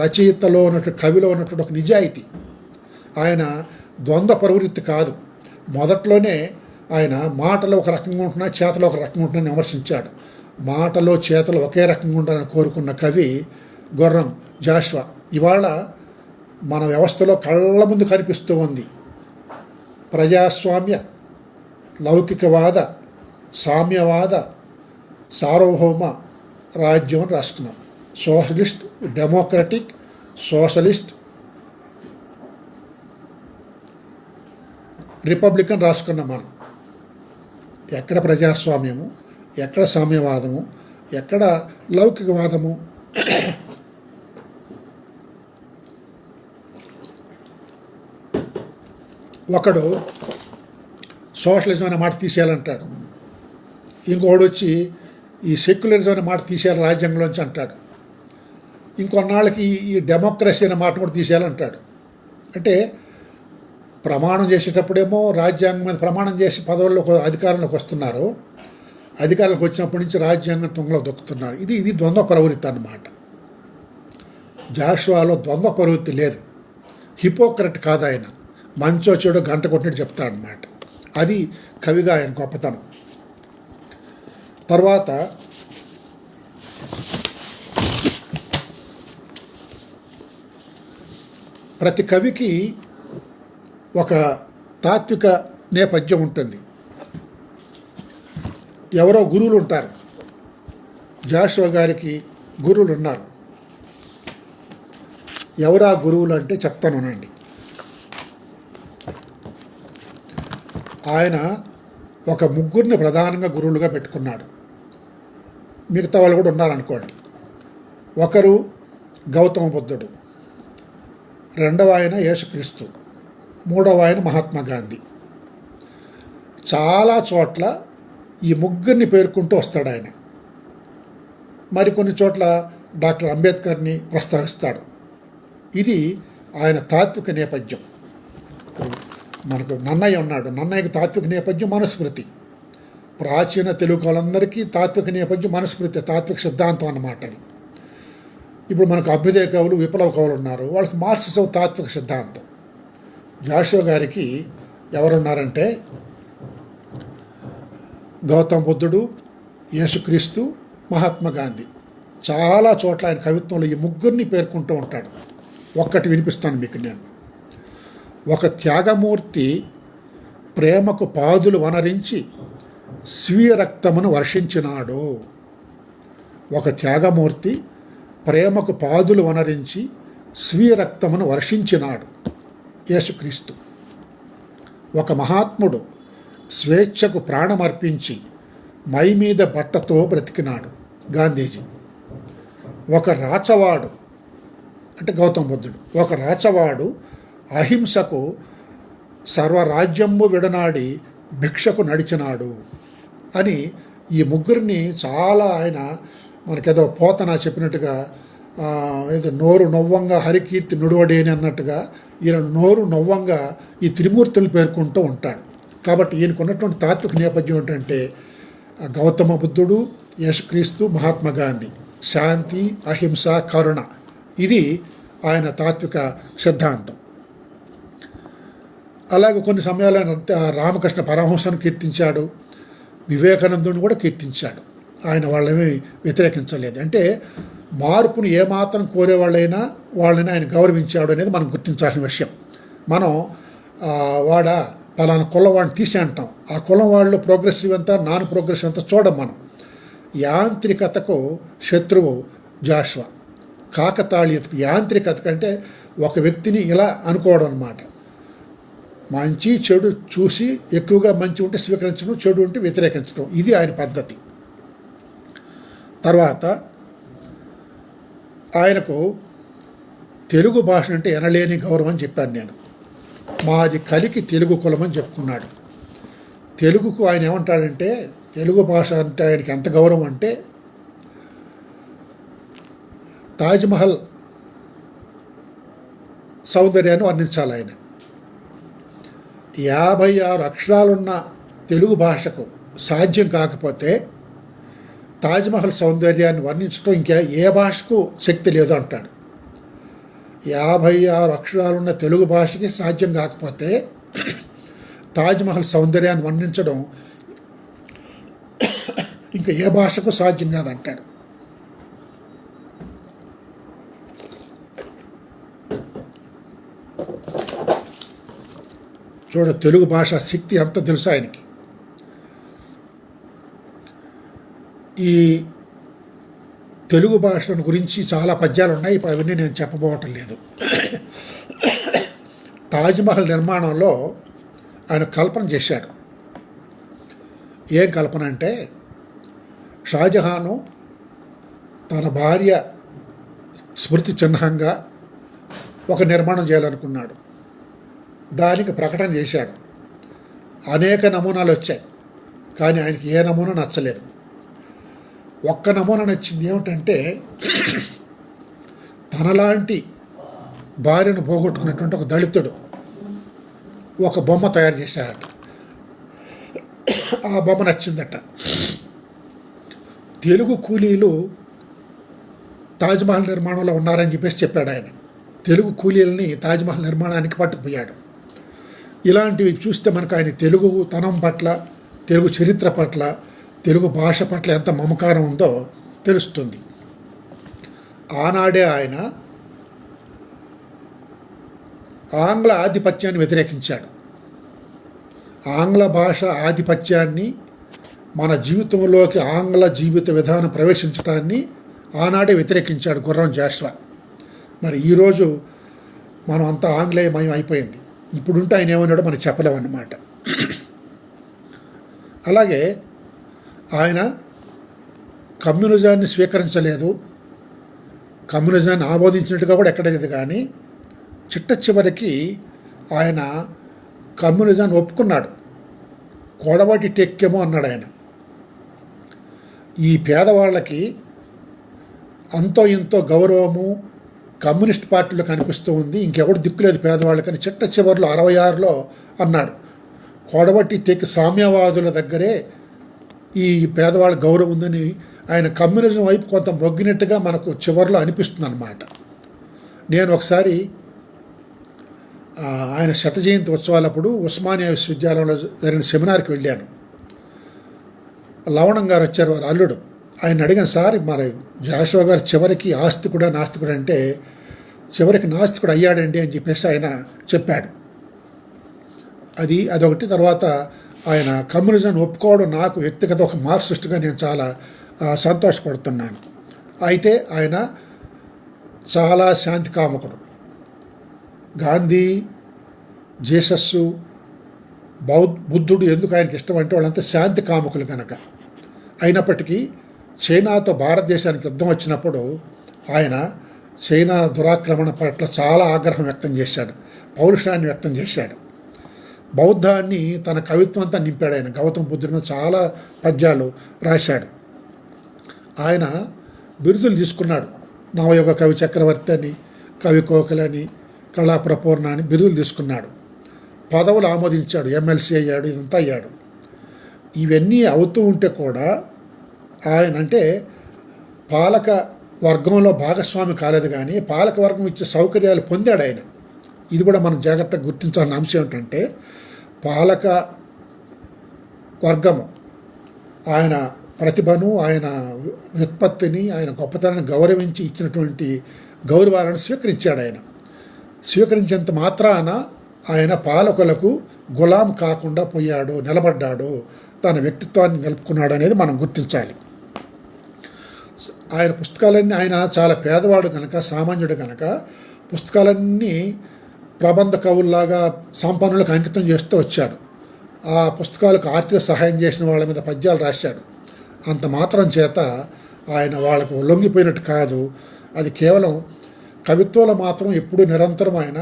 రచయితలో ఉన్నటువంటి, కవిలో ఉన్నటువంటి ఒక నిజాయితీ. ఆయన ద్వంద్వ ప్రవృత్తి కాదు. మొదట్లోనే ఆయన మాటలో ఒక రకంగా ఉంటున్నా, చేతలో ఒక రకంగా ఉంటున్నా విమర్శించాడు. మాటలో చేతలో ఒకే రకంగా ఉండాలని కోరుకున్న కవి గుర్రం జాషువా ఇవాళ మన వ్యవస్థలో కళ్ళ ముందు కనిపిస్తూ ఉంది. ప్రజాస్వామ్య, లౌకికవాద, సామ్యవాద, సార్వభౌమ రాజ్యం అని రాసుకున్నాం. సోషలిస్ట్, డెమోక్రటిక్, సోషలిస్ట్, రిపబ్లికన్ రాసుకున్నాం మనం. ఎక్కడ ప్రజాస్వామ్యము, ఎక్కడ సామ్యవాదము, ఎక్కడ లౌకికవాదము? ఒకడు సోషలిజం అనే మాట తీసేయాలంటాడు, ఇంకొకడు వచ్చి ఈ సెక్యులరిజం అనే మాట తీసేయాలి రాజ్యాంగంలోంచి అంటాడు, ఇంకొన్నాళ్ళకి ఈ డెమోక్రసీ అనే మాట కూడా తీసేయాలంటాడు. అంటే ప్రమాణం చేసేటప్పుడేమో రాజ్యాంగం మీద ప్రమాణం చేసి పదవుల్లో అధికారంలోకి వస్తున్నారు, అధికారంలోకి వచ్చినప్పటి నుంచి రాజ్యాంగం తుంగలో దొక్కుతున్నారు. ఇది ద్వంద్వ ప్రవృత్తి అన్నమాట. జాషువాలో ద్వంద్వ ప్రవృత్తి లేదు. హిపోక్రట్ కాదు ఆయన, మంచో చెడో గంట కొట్టినట్టు చెప్తాడనమాట. అది కవిగా ఆయన గొప్పతనం. తర్వాత ప్రతి కవికి ఒక తాత్విక నేపథ్యం ఉంటుంది. ఎవరో గురువులు ఉంటారు. జాషువా గారికి గురువులు ఉన్నారు. ఎవరా గురువులు అంటే చెప్తానునండి. ఆయన ఒక ముగ్గురిని ప్రధానంగా గురువులుగా పెట్టుకున్నాడు. మిగతా వాళ్ళు కూడా ఉన్నారనుకోండి. ఒకరు గౌతమ బుద్ధుడు, రెండవ ఆయన యేసుక్రీస్తు, మూడవ ఆయన మహాత్మా గాంధీ. చాలా చోట్ల ఈ ముగ్గురిని పేర్కొంటూ వస్తాడు ఆయన. మరికొన్ని చోట్ల డాక్టర్ అంబేద్కర్ని ప్రస్తావిస్తాడు. ఇది ఆయన తాత్విక నేపథ్యం. మనకు నన్నయ్య ఉన్నాడు. నన్నయ్యకి తాత్విక నేపథ్యం మనుస్మృతి. ప్రాచీన తెలుగు వాళ్ళందరికీ తాత్విక నేపథ్యం మనుస్మృతి, తాత్విక సిద్ధాంతం అన్నమాట అది. ఇప్పుడు మనకు అభ్యుదయ కవులు, విప్లవ కవులు ఉన్నారు. వాళ్ళకి మార్క్సిజం తాత్విక సిద్ధాంతం. జాషువా గారికి ఎవరున్నారంటే గౌతమ బుద్ధుడు, యేసుక్రీస్తు, మహాత్మా గాంధీ. చాలా చోట్ల ఆయన కవిత్వంలో ఈ ముగ్గురిని పేర్కొంటూ ఉంటాడు. ఒక్కటి వినిపిస్తాను మీకు నేను. ఒక త్యాగమూర్తి ప్రేమకు పాదులు వనరించి స్వీయ రక్తమును వర్షించినాడు. ఒక త్యాగమూర్తి ప్రేమకు పాదులు వనరించి స్వీయ రక్తమును వర్షించినాడు, యేసుక్రీస్తు. ఒక మహాత్ముడు స్వేచ్ఛకు ప్రాణమర్పించి మై మీద బట్టతో బ్రతికినాడు, గాంధీజీ. ఒక రాచవాడు అంటే గౌతమ బుద్ధుడు, ఒక రాచవాడు అహింసకు సర్వరాజ్యము విడనాడి భిక్షకు నడిచినాడు అని ఈ ముగ్గురిని చాలా ఆయన మనకేదో పోతన చెప్పినట్టుగా ఏదో నోరు నవ్వంగా హరికీర్తి నుడివడేని అన్నట్టుగా ఈయన నోరు నవ్వంగా ఈ త్రిమూర్తులు పేర్కొంటూ ఉంటాడు. కాబట్టి ఈయనకు ఉన్నటువంటి తాత్విక నేపథ్యం ఏంటంటే గౌతమ బుద్ధుడు, యేసుక్రీస్తు, మహాత్మా గాంధీ. శాంతి, అహింస, కరుణ, ఇది ఆయన తాత్విక సిద్ధాంతం. అలాగే కొన్ని సమయాల్లో రామకృష్ణ పరమహంసను కీర్తించాడు, వివేకానందుని కూడా కీర్తించాడు. ఆయన వాళ్ళని వ్యతిరేకించలేదు. అంటే మార్పును ఏమాత్రం కోరేవాళ్ళైనా వాళ్ళని ఆయన గౌరవించాడు అనేది మనం గుర్తించాల్సిన విషయం. మనం పలానా కులం వాడిని తీసి అంటాం. ఆ కులం వాళ్ళు ప్రోగ్రెసివ్ ఎంత, నాన్ ప్రోగ్రెసివ్ ఎంత చూడం మనం. యాంత్రికతకు శత్రువు జాషువా. కాకతాళీయతకు, యాంత్రికత కంటే ఒక వ్యక్తిని ఇలా అనుకోవడం అన్నమాట. మంచి చెడు చూసి ఎక్కువగా మంచి ఉంటే స్వీకరించడం, చెడు ఉంటే వ్యతిరేకించడం, ఇది ఆయన పద్ధతి. తర్వాత ఆయనకు తెలుగు భాష అంటే ఎనలేని గౌరవం అని చెప్పాను నేను. మాది కలికి తెలుగు కులం అని చెప్పుకున్నాడు. తెలుగుకు ఆయన ఏమంటాడంటే, తెలుగు భాష అంటే ఆయనకి ఎంత గౌరవం అంటే, తాజ్మహల్ సౌందర్యాన్ని వర్ణించాలి ఆయన. 56 అక్షరాలున్న తెలుగు భాషకు సాధ్యం కాకపోతే తాజ్మహల్ సౌందర్యాన్ని వర్ణించడం ఇంకా ఏ భాషకు శక్తి లేదు అంటాడు. 56 అక్షరాలున్న తెలుగు భాషకి సాధ్యం కాకపోతే తాజ్మహల్ సౌందర్యాన్ని వర్ణించడం ఇంకా ఏ భాషకు సాధ్యం కాదంటాడు. చూడ తెలుగు భాష శక్తి ఎంత తెలుసు ఆయనకి. ఈ తెలుగు భాషను గురించి చాలా పద్యాలు ఉన్నాయి. ఇప్పుడు అవన్నీ నేను చెప్పబోవటం లేదు. తాజ్మహల్ నిర్మాణంలో ఆయన కల్పన చేశాడు. ఏం కల్పన అంటే, షాజహాను తన భార్య స్మృతి చిహ్నంగా ఒక నిర్మాణం చేయాలనుకున్నాడు. దానికి ప్రకటన చేశాడు. అనేక నమూనాలు వచ్చాయి, కానీ ఆయనకి ఏ నమూనా నచ్చలేదు. ఒక్క నమూనా నచ్చింది. ఏమిటంటే, తనలాంటి భార్యను పోగొట్టుకున్నటువంటి ఒక దళితుడు ఒక బొమ్మ తయారు చేశాడట. ఆ బొమ్మ నచ్చిందట. తెలుగు కూలీలు తాజ్మహల్ నిర్మాణంలో ఉన్నారని చెప్పాడు ఆయన. తెలుగు కూలీలని తాజ్మహల్ నిర్మాణానికి పట్టుకుపోయాడు. ఇలాంటివి చూస్తే మనకు ఆయన తెలుగు తనం పట్ల, తెలుగు చరిత్ర పట్ల, తెలుగు భాష పట్ల ఎంత మమకారం ఉందో తెలుస్తుంది. ఆనాడే ఆయన ఆంగ్ల ఆధిపత్యాన్ని వ్యతిరేకించాడు. ఆంగ్ల భాష ఆధిపత్యాన్ని, మన జీవితంలోకి ఆంగ్ల జీవిత విధానం ప్రవేశించడాన్ని ఆనాడే వ్యతిరేకించాడు గుర్రం జాషువా. మరి ఈరోజు మనం అంతా ఆంగ్లేయమయం అయిపోయింది. ఇప్పుడుంటే ఆయన ఏమన్నాడో మనకు చెప్పలేమన్నమాట. అలాగే ఆయన కమ్యూనిజాన్ని స్వీకరించలేదు, కమ్యూనిజాన్ని ఆమోదించినట్టుగా కూడా ఎక్కడలేదు. కానీ చిట్ట చివరికి ఆయన కమ్యూనిజాన్ని ఒప్పుకున్నాడు. కొడవటి టెక్కెమో అన్నాడు ఆయన. ఈ పేదవాళ్ళకి అంతో ఇంతో గౌరవము కమ్యూనిస్ట్ పార్టీలో కనిపిస్తూ ఉంది, ఇంకెవడు దిక్కులేదు పేదవాళ్ళకని చిట్ట చివరిలో 66లో అన్నాడు. కొడవటి టెక్ సామ్యవాదుల దగ్గరే ఈ పేదవాళ్ళ గౌరవం ఉందని ఆయన కమ్యూనిజం వైపు కొంత మొగ్గినట్టుగా మనకు చివరిలో అనిపిస్తుంది అన్నమాట. నేను ఒకసారి ఆయన శత జయంతి ఉత్సవాలప్పుడు ఉస్మానియా విశ్వవిద్యాలయంలో జరిగిన సెమినార్కి వెళ్ళాను. లవణం గారు వచ్చారు, వారు అల్లుడు. ఆయన అడిగాను, సార్ మరి జాషువా గారు చివరికి ఆస్తికుడా నాస్తికుడు అంటే చివరికి నాస్తికుడు అయ్యాడండి అని చెప్పేసి ఆయన చెప్పాడు. అదొకటి. తర్వాత ఆయన కమ్యూనిజం ఒప్పుకోవడం నాకు వ్యక్తిగత ఒక మార్క్సిస్ట్గా నేను చాలా సంతోషపడుతున్నాను. అయితే ఆయన చాలా శాంతి కాముకుడు. గాంధీ, జీసస్సు, బుద్ధుడు ఎందుకు ఆయనకి ఇష్టం అంటే వాళ్ళంతా శాంతి కాముకులు కనుక. అయినప్పటికీ చైనాతో భారతదేశానికి యుద్ధం వచ్చినప్పుడు ఆయన చైనా దురాక్రమణ పట్ల చాలా ఆగ్రహం వ్యక్తం చేశాడు, పౌరుషాన్ని వ్యక్తం చేశాడు. బౌద్ధాన్ని తన కవిత్వం అంతా నింపాడు. ఆయన గౌతమ బుద్ధుడి మీద చాలా పద్యాలు రాశాడు. ఆయన బిరుదులు తీసుకున్నాడు. నవయుగ కవి చక్రవర్తి అని, కవి కోకిలని, కళాప్రపూర్ణ అని బిరుదులు తీసుకున్నాడు. పదవులు ఆమోదించాడు, ఎమ్మెల్సీ అయ్యాడు, ఇదంతా అయ్యాడు. ఇవన్నీ అవుతూ ఉంటే కూడా ఆయన అంటే పాలక వర్గంలో భాగస్వామి కాలేదు, కానీ పాలక వర్గం ఇచ్చే సౌకర్యాలు పొందాడు ఆయన. ఇది కూడా మనం జాగ్రత్తగా గుర్తించాల్సిన అంశం ఏంటంటే పాలక వర్గము ఆయన ప్రతిభను, ఆయన వ్యుత్పత్తిని, ఆయన గొప్పతనాన్ని గౌరవించి ఇచ్చినటువంటి గౌరవాలను స్వీకరించాడు. ఆయన స్వీకరించేంత మాత్రాన ఆయన పాలకులకు గులాం కాకుండా పోయాడు, నిలబడ్డాడు, తన వ్యక్తిత్వాన్ని నిలుపుకున్నాడు అనేది మనం గుర్తించాలి. ఆయన పుస్తకాలన్నీ, ఆయన చాలా పేదవాడు కనుక, సామాన్యుడు కనుక పుస్తకాలన్నీ ప్రబంధ కవుల్లాగా సంపన్నులకు అంకితం చేస్తూ వచ్చాడు. ఆ పుస్తకాలకు ఆర్థిక సహాయం చేసిన వాళ్ళ మీద పద్యాలు రాశాడు. అంత మాత్రం చేత ఆయన వాళ్ళకు లొంగిపోయినట్టు కాదు. అది కేవలం కవిత్వంలో మాత్రం ఎప్పుడూ నిరంతరం ఆయన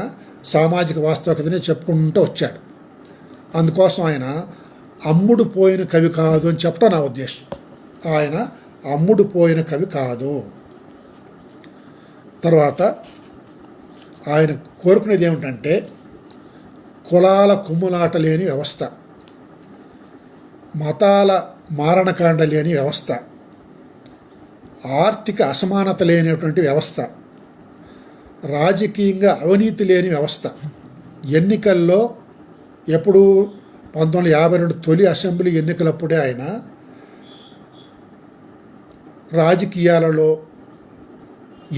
సామాజిక వాస్తవికతని చెప్పుకుంటూ వచ్చాడు. అందుకోసం ఆయన అమ్ముడు పోయిన కవి కాదు అని చెప్పడం నా ఉద్దేశం. ఆయన అమ్ముడు పోయిన కవి కాదు. తర్వాత ఆయన కోరుకునేది ఏమిటంటే కులాల కుమ్ములాట లేని వ్యవస్థ, మతాల మారణకాండ లేని వ్యవస్థ, ఆర్థిక అసమానత లేనటువంటి వ్యవస్థ, రాజకీయంగా అవినీతి లేని వ్యవస్థ. ఎన్నికల్లో ఎప్పుడు 1952 తొలి అసెంబ్లీ ఎన్నికలప్పుడే ఆయన రాజకీయాలలో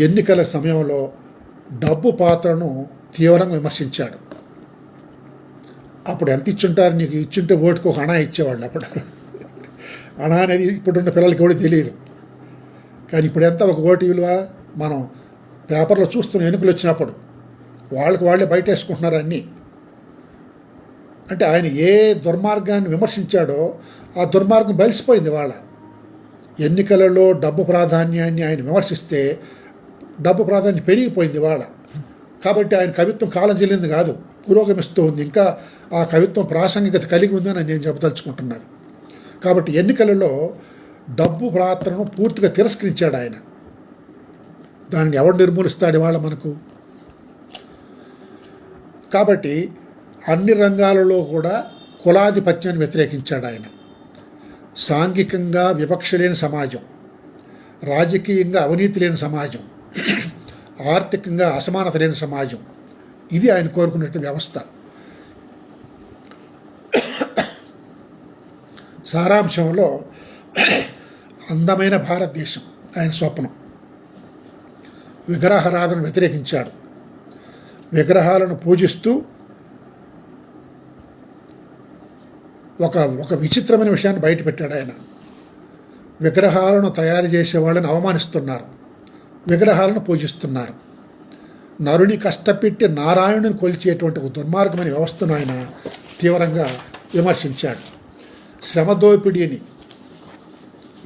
ఎన్నికల సమయంలో డబ్బు పాత్రను తీవ్రంగా విమర్శించాడు. అప్పుడు ఎంత ఇచ్చుంటారు, నీకు ఇచ్చుంటే ఓటుకు ఒక అణా ఇచ్చేవాళ్ళు. అప్పుడు అణా అనేది ఇప్పుడున్న పిల్లలకి కూడా తెలియదు. కానీ ఇప్పుడు ఎంత ఒక ఓటు విలువ మనం పేపర్లో చూస్తున్న ఎన్నికలు వచ్చినప్పుడు వాళ్ళే బయట వేసుకుంటున్నారు అన్నీ. అంటే ఆయన ఏ దుర్మార్గాన్ని విమర్శించాడో ఆ దుర్మార్గం బలిసిపోయింది. వాళ్ళ ఎన్నికలలో డబ్బు ప్రాధాన్యాన్ని ఆయన విమర్శిస్తే డబ్బు ప్రాధాన్యం పెరిగిపోయింది వాళ్ళ. కాబట్టి ఆయన కవిత్వం కాలం చెల్లింది కాదు, పురోగమిస్తూ ఉంది. ఇంకా ఆ కవిత్వం ప్రాసంగికత కలిగి ఉందని నేను చెప్పదలుచుకుంటున్నాను. కాబట్టి ఎన్నికలలో డబ్బు పాత్రను పూర్తిగా తిరస్కరించాడు ఆయన. దానిని ఎవడు నిర్మూలిస్తాడు ఇవాళ మనకు? కాబట్టి అన్ని రంగాలలో కూడా కులాధిపత్యాన్ని వ్యతిరేకించాడు ఆయన. సాంఘికంగా వివక్ష లేని సమాజం, రాజకీయంగా అవినీతి లేని సమాజం, ఆర్థికంగా అసమానత లేని సమాజం, ఇది ఆయన కోరుకున్నట్టు వ్యవస్థ. సారాంశంలో అందమైన భారతదేశం ఆయన స్వప్నం. విగ్రహారాధన వ్యతిరేకించాడు. విగ్రహాలను పూజిస్తూ ఒక విచిత్రమైన విషయాన్ని బయటపెట్టాడు ఆయన. విగ్రహాలను తయారు చేసే వాళ్ళని అవమానిస్తున్నారు, విగ్రహాలను పూజిస్తున్నారు. నరుని కష్టపెట్టి నారాయణుని కొలిచేటువంటి ఒక దుర్మార్గమైన వ్యవస్థను ఆయన తీవ్రంగా విమర్శించాడు. శ్రమ దోపిడీని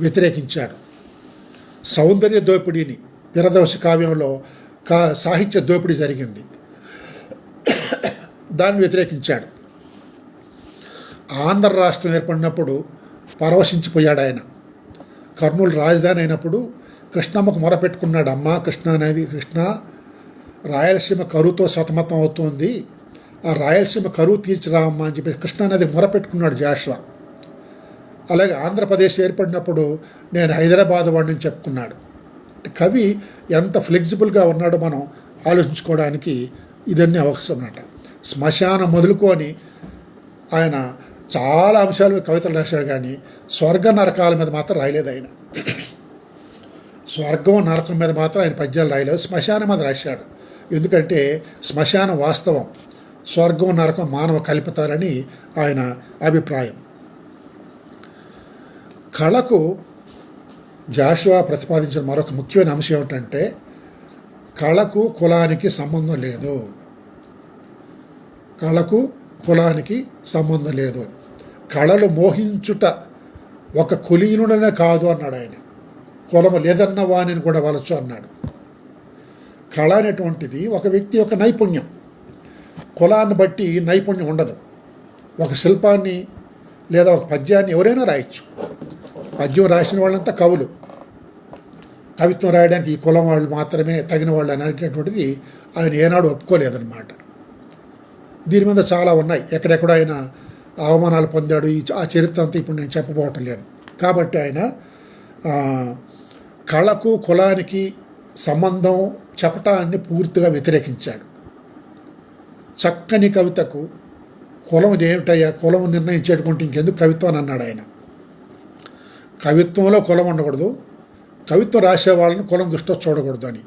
వ్యతిరేకించాడు. సౌందర్య దోపిడీని, పిరదవసి కావ్యంలో సాహిత్య దోపిడీ జరిగింది, దాన్ని వ్యతిరేకించాడు. ఆంధ్ర రాష్ట్రం ఏర్పడినప్పుడు పరవశించిపోయాడు ఆయన. కర్నూలు రాజధాని అయినప్పుడు కృష్ణమ్మకు మొరపెట్టుకున్నాడు, అమ్మ కృష్ణ రాయలసీమ కరువుతో సతమతం అవుతోంది, ఆ రాయలసీమ కరువు తీర్చిరామ్మా అని చెప్పి కృష్ణానది మొరపెట్టుకున్నాడు జాషువా. అలాగే ఆంధ్రప్రదేశ్ ఏర్పడినప్పుడు నేను హైదరాబాద్ వాడిని చెప్పుకున్నాడు. కవి ఎంత ఫ్లెక్సిబుల్గా ఉన్నాడో మనం ఆలోచించుకోవడానికి ఇదన్నీ అవసరం అన్నమాట. శ్మశానం మొదలుకొని ఆయన చాలా అంశాలు కవితలు రాశాడు, కానీ స్వర్గ నరకాల మీద మాత్రం రాయలేదు ఆయన. స్వర్గం నరకం మీద మాత్రం ఆయన పద్యాలు రాయలేదు, శ్మశానం మీద రాశాడు. ఎందుకంటే శ్మశానం వాస్తవం, స్వర్గం నరకం మానవ కల్పితాలని ఆయన అభిప్రాయం. కళకు జాషువా ప్రతిపాదించిన మరొక ముఖ్యమైన అంశం ఏమిటంటే కళకు కులానికి సంబంధం లేదు. కళకు కులానికి సంబంధం లేదు. కళలు మోహించుట ఒక కులీనుడనే కాదు అన్నాడు ఆయన. కులము లేదన్న వాణిని కూడా వలచు అన్నాడు. కళ అనేటువంటిది ఒక వ్యక్తి యొక్క నైపుణ్యం. కులాన్ని బట్టి నైపుణ్యం ఉండదు. ఒక శిల్పాన్ని లేదా ఒక పద్యాన్ని ఎవరైనా రాయొచ్చు. పద్యం రాసిన వాళ్ళంతా కవులు. కవిత్వం రాయడానికి ఈ కులం వాళ్ళు మాత్రమే తగిన వాళ్ళు అనేటటువంటిది ఆయన ఏనాడు ఒప్పుకోలేదన్నమాట. దీని మీద చాలా ఉన్నాయి. ఎక్కడెక్కడ ఆయన అవమానాలు పొందాడు, ఆ చరిత్ర అంతా ఇప్పుడు నేను చెప్పబోవటం లేదు. కాబట్టి ఆయన కళకు కులానికి సంబంధం చెప్పటాన్ని పూర్తిగా వ్యతిరేకించాడు. చక్కని కవితకు కులం ఏమిటయ్యా, కులం నిర్ణయించేటువంటి ఇంకెందుకు కవిత్వం అని అన్నాడు ఆయన. కవిత్వంలో కులం ఉండకూడదు, కవిత్వం రాసే వాళ్ళని కులం దృష్టిలో చూడకూడదు అని.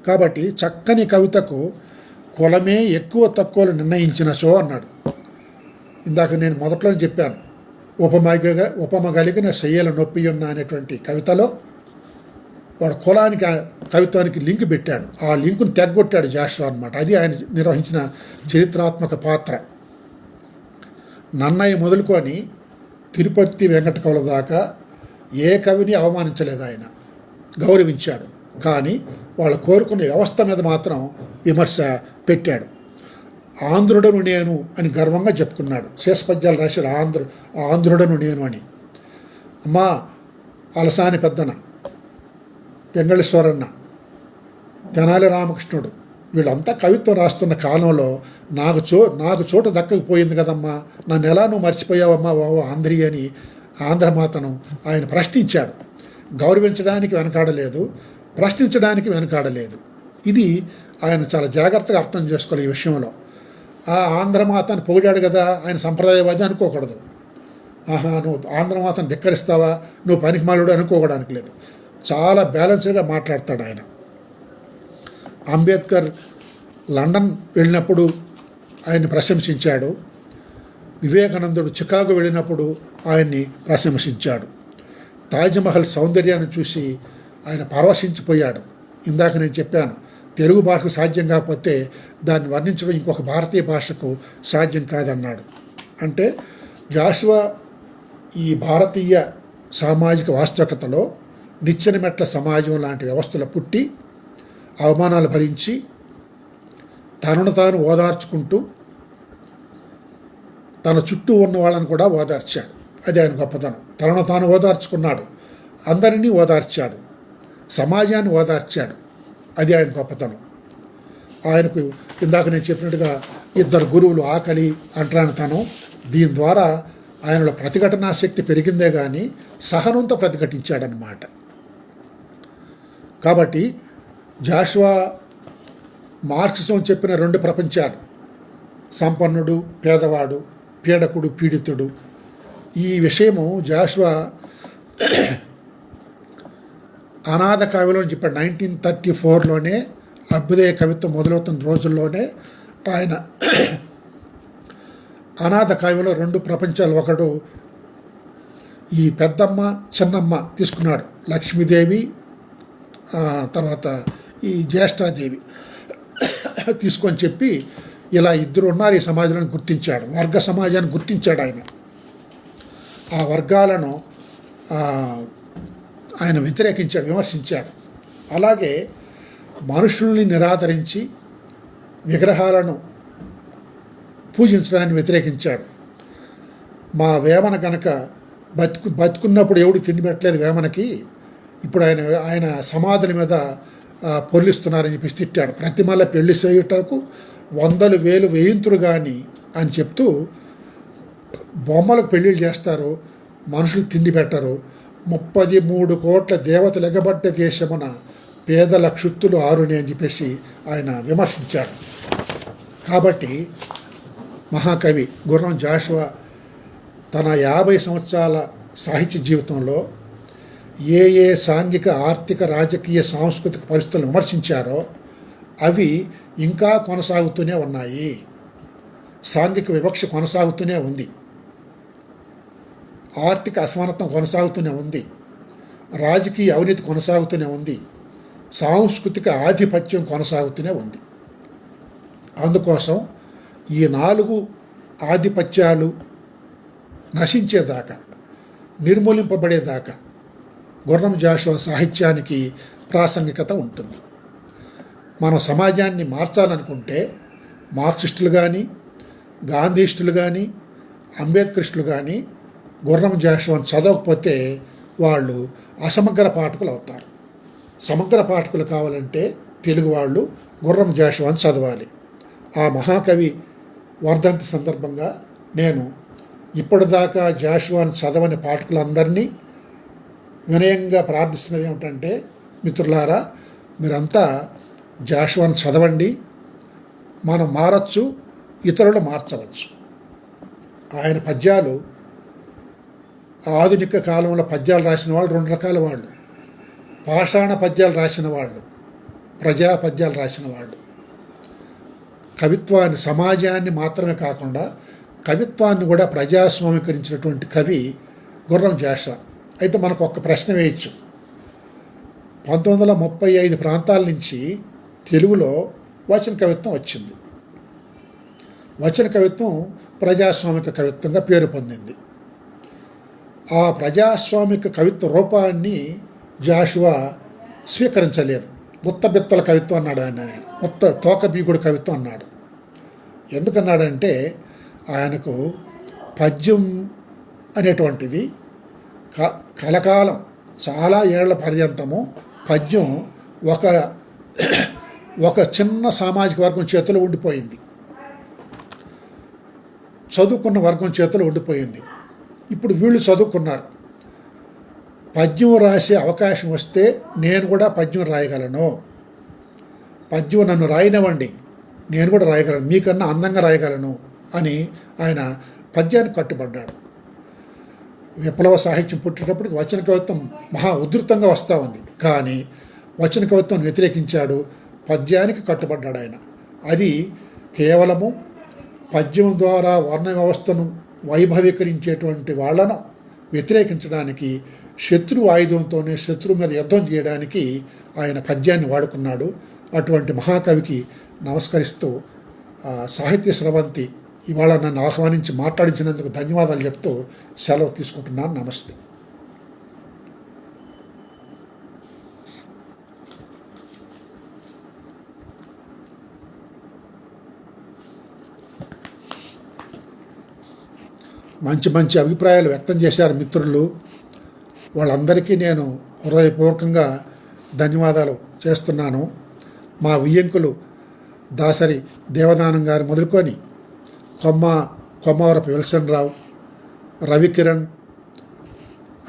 కాబట్టి చక్కని కవితకు కులమే ఎక్కువ తక్కువలు నిర్ణయించినచో అన్నాడు. ఇందాక నేను మొదట్లో చెప్పాను, ఉపమ కలిగిన శయ్యల నొప్పి ఉన్న అనేటువంటి కవితలో వాడు కులానికి కవిత్వానికి లింక్ పెట్టాడు. ఆ లింకును తెగ్గొట్టాడు జాషువా అన్నమాట. అది ఆయన నిర్వహించిన చరిత్రాత్మక పాత్ర. నన్నయ్య మొదలుకొని తిరుపతి వెంకట కవుల దాకా ఏ కవిని అవమానించలేదు ఆయన, గౌరవించాడు. కానీ వాళ్ళు కోరుకున్న వ్యవస్థ మీద మాత్రం విమర్శ పెట్టాడు. ఆంధ్రుడను నేను అని గర్వంగా చెప్పుకున్నాడు. శేషపద్యాలు రాశాడు, ఆంధ్రుడను నేను అని. అమ్మా అలసాని పెద్దన, పెంగళేశ్వరన్న, తెనాలి రామకృష్ణుడు వీళ్ళంతా కవిత్వం రాస్తున్న కాలంలో నాకు చోటు దక్కకపోయింది కదమ్మా, నన్ను ఎలా నువ్వు మర్చిపోయావమ్మా బాబు ఆంధ్రీ అని ఆంధ్రమాతను ఆయన ప్రశ్నించాడు. గౌరవించడానికి వెనకాడలేదు, ప్రశ్నించడానికి వెనకాడలేదు. ఇది ఆయన చాలా జాగ్రత్తగా అర్థం చేసుకోవాలి ఈ విషయంలో. ఆ ఆంధ్రమాతను పొగిడాడు కదా, ఆయన సంప్రదాయవాది అనుకోకూడదు. నువ్వు ఆంధ్రమాతను ధిక్కరిస్తావా, నువ్వు పనికిమాలుడు అనుకోవడానికి లేదు. చాలా బ్యాలెన్స్డ్గా మాట్లాడతాడు ఆయన. అంబేద్కర్ లండన్ వెళ్ళినప్పుడు ఆయన్ని ప్రశంసించాడు. వివేకానందుడు చికాగో వెళ్ళినప్పుడు ఆయన్ని ప్రశంసించాడు. తాజ్మహల్ సౌందర్యాన్ని చూసి ఆయన పరవశించిపోయాడు. ఇందాక నేను చెప్పాను, తెలుగు భాషకు సాధ్యం కాకపోతే దాన్ని వర్ణించడం ఇంకొక భారతీయ భాషకు సాధ్యం కాదన్నాడు. అంటే జాషువా ఈ భారతీయ సామాజిక వాస్తవికతలో నిచ్చెన మెట్ల సమాజం లాంటి వ్యవస్థలో పుట్టి అవమానాలు భరించి తనను తాను ఓదార్చుకుంటూ తన చుట్టూ ఉన్న వాళ్ళని కూడా ఓదార్చాడు. అది ఆయన గొప్పతనం. తనను తాను ఓదార్చుకున్నాడు, అందరినీ ఓదార్చాడు, సమాజాన్ని ఓదార్చాడు. అది ఆయన గొప్పతనం. ఆయనకు ఇందాక నేను చెప్పినట్టుగా 2 గురువులు, ఆకలి, అంటరానితనం. దీని ద్వారా ఆయనలో ప్రతిఘటనా శక్తి పెరిగిందే కానీ సహనంతో ప్రతిఘటించాడనమాట. కాబట్టి జాషువా మార్క్సిజం చెప్పిన 2 ప్రపంచాలు, సంపన్నుడు, పేదవాడు, పీడకుడు, పీడితుడు, ఈ విషయము జాషువా అనాథ కావ్యంలో చెప్పాడు. 1934లోనే అభ్యుదయ కవిత్వం మొదలవుతున్న రోజుల్లోనే ఆయన అనాథ కావ్యంలో 2 ప్రపంచాలు, ఒకడు ఈ పెద్దమ్మ చిన్నమ్మ తీసుకున్నాడు, లక్ష్మీదేవి తర్వాత ఈ జ్యేష్ఠాదేవి తీసుకొని చెప్పి ఇలా 2 ఉన్నారు ఈ సమాజాన్ని గుర్తించాడు, వర్గ సమాజాన్ని గుర్తించాడు ఆయన. ఆ వర్గాలను ఆ, ఆయన వ్యతిరేకించాడు, విమర్శించాడు. అలాగే మనుషుల్ని నిరాదరించి విగ్రహాలను పూజించడాన్ని వ్యతిరేకించాడు. మా వేమన కనుక బతుకున్నప్పుడు ఎవడు తిండి పెట్టలేదు వేమనకి, ఇప్పుడు ఆయన సమాధుల మీద పొర్లిస్తున్నారని చెప్పి తిట్టాడు. ప్రతిమల పెళ్లి చేయుటకు 100,000 వేయింతురు కానీ అని చెప్తూ బొమ్మలకు పెళ్ళిళ్ళు చేస్తారు, మనుషులు తిండి పెట్టరు. 33 కోట్ల దేవతలు ఎగబడ్డ దేశమున పేదల క్షుత్తులు ఆరుని అని చెప్పేసి ఆయన విమర్శించాడు. కాబట్టి మహాకవి గుర్రం జాషువా తన 50 సంవత్సరాల సాహిత్య జీవితంలో ఏ సాంఘిక, ఆర్థిక, రాజకీయ, సాంస్కృతిక పరిస్థితులను విమర్శించారో అవి ఇంకా కొనసాగుతూనే ఉన్నాయి. సాంఘిక వివక్ష కొనసాగుతూనే ఉంది, ఆర్థిక అసమానత్వం కొనసాగుతూనే ఉంది, రాజకీయ అవినీతి కొనసాగుతూనే ఉంది, సాంస్కృతిక ఆధిపత్యం కొనసాగుతూనే ఉంది. అందుకోసం ఈ 4 ఆధిపత్యాలు నశించేదాకా, నిర్మూలింపబడేదాకా గుర్రం జాషువా సాహిత్యానికి ప్రాసంగికత ఉంటుంది. మనం సమాజాన్ని మార్చాలనుకుంటే మార్క్సిస్టులు కానీ, గాంధీస్టులు కానీ, అంబేద్కరిస్టులు కానీ గుర్రం జాషువాని చదవకపోతే వాళ్ళు అసమగ్ర పాఠకులు అవుతారు. సమగ్ర పాఠకులు కావాలంటే తెలుగు వాళ్ళు గుర్రం జాషువాని చదవాలి. ఆ మహాకవి వర్ధంతి సందర్భంగా నేను ఇప్పటిదాకా జాషువాని చదవని పాఠకులందరినీ వినయంగా ప్రార్థిస్తున్నది ఏమిటంటే, మిత్రులారా, మీరంతా జాషువాని చదవండి. మనం మారచ్చు, ఇతరులు మార్చవచ్చు. ఆయన పద్యాలు, ఆధునిక కాలంలో పద్యాలు రాసిన వాళ్ళు 2 రకాల వాళ్ళు: పాషాణ పద్యాలు రాసిన వాళ్ళు, ప్రజా పద్యాలు రాసిన వాళ్ళు. కవిత్వాన్ని, సమాజాన్ని మాత్రమే కాకుండా కవిత్వాన్ని కూడా ప్రజాస్వామీకరించినటువంటి కవి గుర్రం జాషువా. అయితే మనకు ఒక ప్రశ్న వేయచ్చు. 1935 ప్రాంతాల నుంచి తెలుగులో వచన కవిత్వం వచ్చింది. వచన కవిత్వం ప్రజాస్వామిక కవిత్వంగా పేరు పొందింది. ఆ ప్రజాస్వామిక కవిత్వ రూపాన్ని జాషువా స్వీకరించలేదు. ఉత్తబిత్తల కవిత్వం అన్నాడు ఆయన, తోకబీగుడు కవిత్వం అన్నాడు. ఎందుకన్నాడంటే ఆయనకు పద్యం అనేటువంటిది కలకాలం, చాలా ఏళ్ల పర్యంతము పద్యం ఒక చిన్న సామాజిక వర్గం చేతిలో ఉండిపోయింది, చదువుకున్న వర్గం చేతిలో ఉండిపోయింది. ఇప్పుడు వీళ్ళు చదువుకున్నారు, పద్యం రాసే అవకాశం వస్తే నేను కూడా పద్యం రాయగలను, పద్యం నన్ను రాయనివ్వండి, నేను కూడా రాయగలను, మీకన్నా అందంగా రాయగలను అని ఆయన పద్యానికి కట్టుబడ్డాడు. విప్లవ సాహిత్యం పుట్టేటప్పటికి వచన కవిత్వం మహా ఉధృతంగా వస్తూ ఉంది, కానీ వచన కవిత్వం వ్యతిరేకించాడు, పద్యానికి కట్టుబడ్డాడు ఆయన. అది కేవలము పద్యం ద్వారా వర్ణ వ్యవస్థను వైభవీకరించేటువంటి వాళ్ళను వ్యతిరేకించడానికి, శత్రు ఆయుధంతోనే శత్రువు మీద యుద్ధం చేయడానికి ఆయన పద్యాన్ని వాడుకున్నాడు. అటువంటి మహాకవికి నమస్కరిస్తూ సాహిత్య స్రవంతి ఇవాళ నన్ను ఆహ్వానించి మాట్లాడించినందుకు ధన్యవాదాలు చెప్తూ సెలవు తీసుకుంటున్నాను. నమస్తే. మంచి మంచి అభిప్రాయాలు వ్యక్తం చేశారు మిత్రులు. వాళ్ళందరికీ నేను హృదయపూర్వకంగా ధన్యవాదాలు చేస్తున్నాను. మా వియ్యంకులు దాసరి దేవదానం గారు మొదలుకొని కొమ్మవరపు విల్సన్ రావు, రవికిరణ్,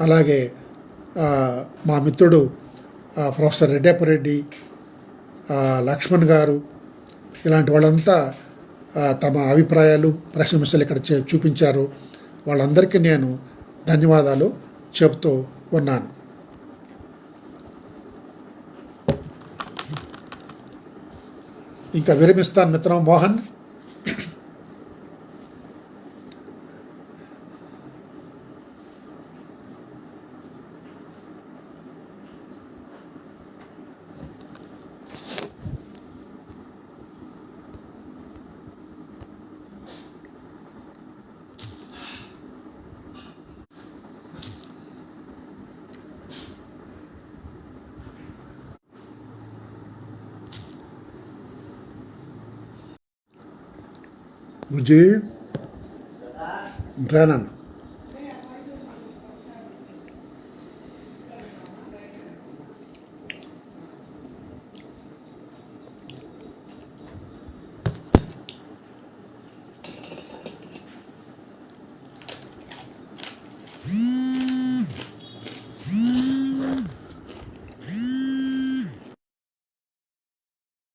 అలాగే మా మిత్రుడు ప్రొఫెసర్ రెడ్డప్పరెడ్డి, లక్ష్మణ్ గారు, ఇలాంటి వాళ్ళంతా తమ అభిప్రాయాలు, ప్రశంసలు ఇక్కడ చూపించారు. వాళ్ళందరికీ నేను ధన్యవాదాలు చెబుతూ ఉన్నాను. ఇంకా విరమిస్తాను మిత్రం మోహన్. బుజ్జి రానన్న.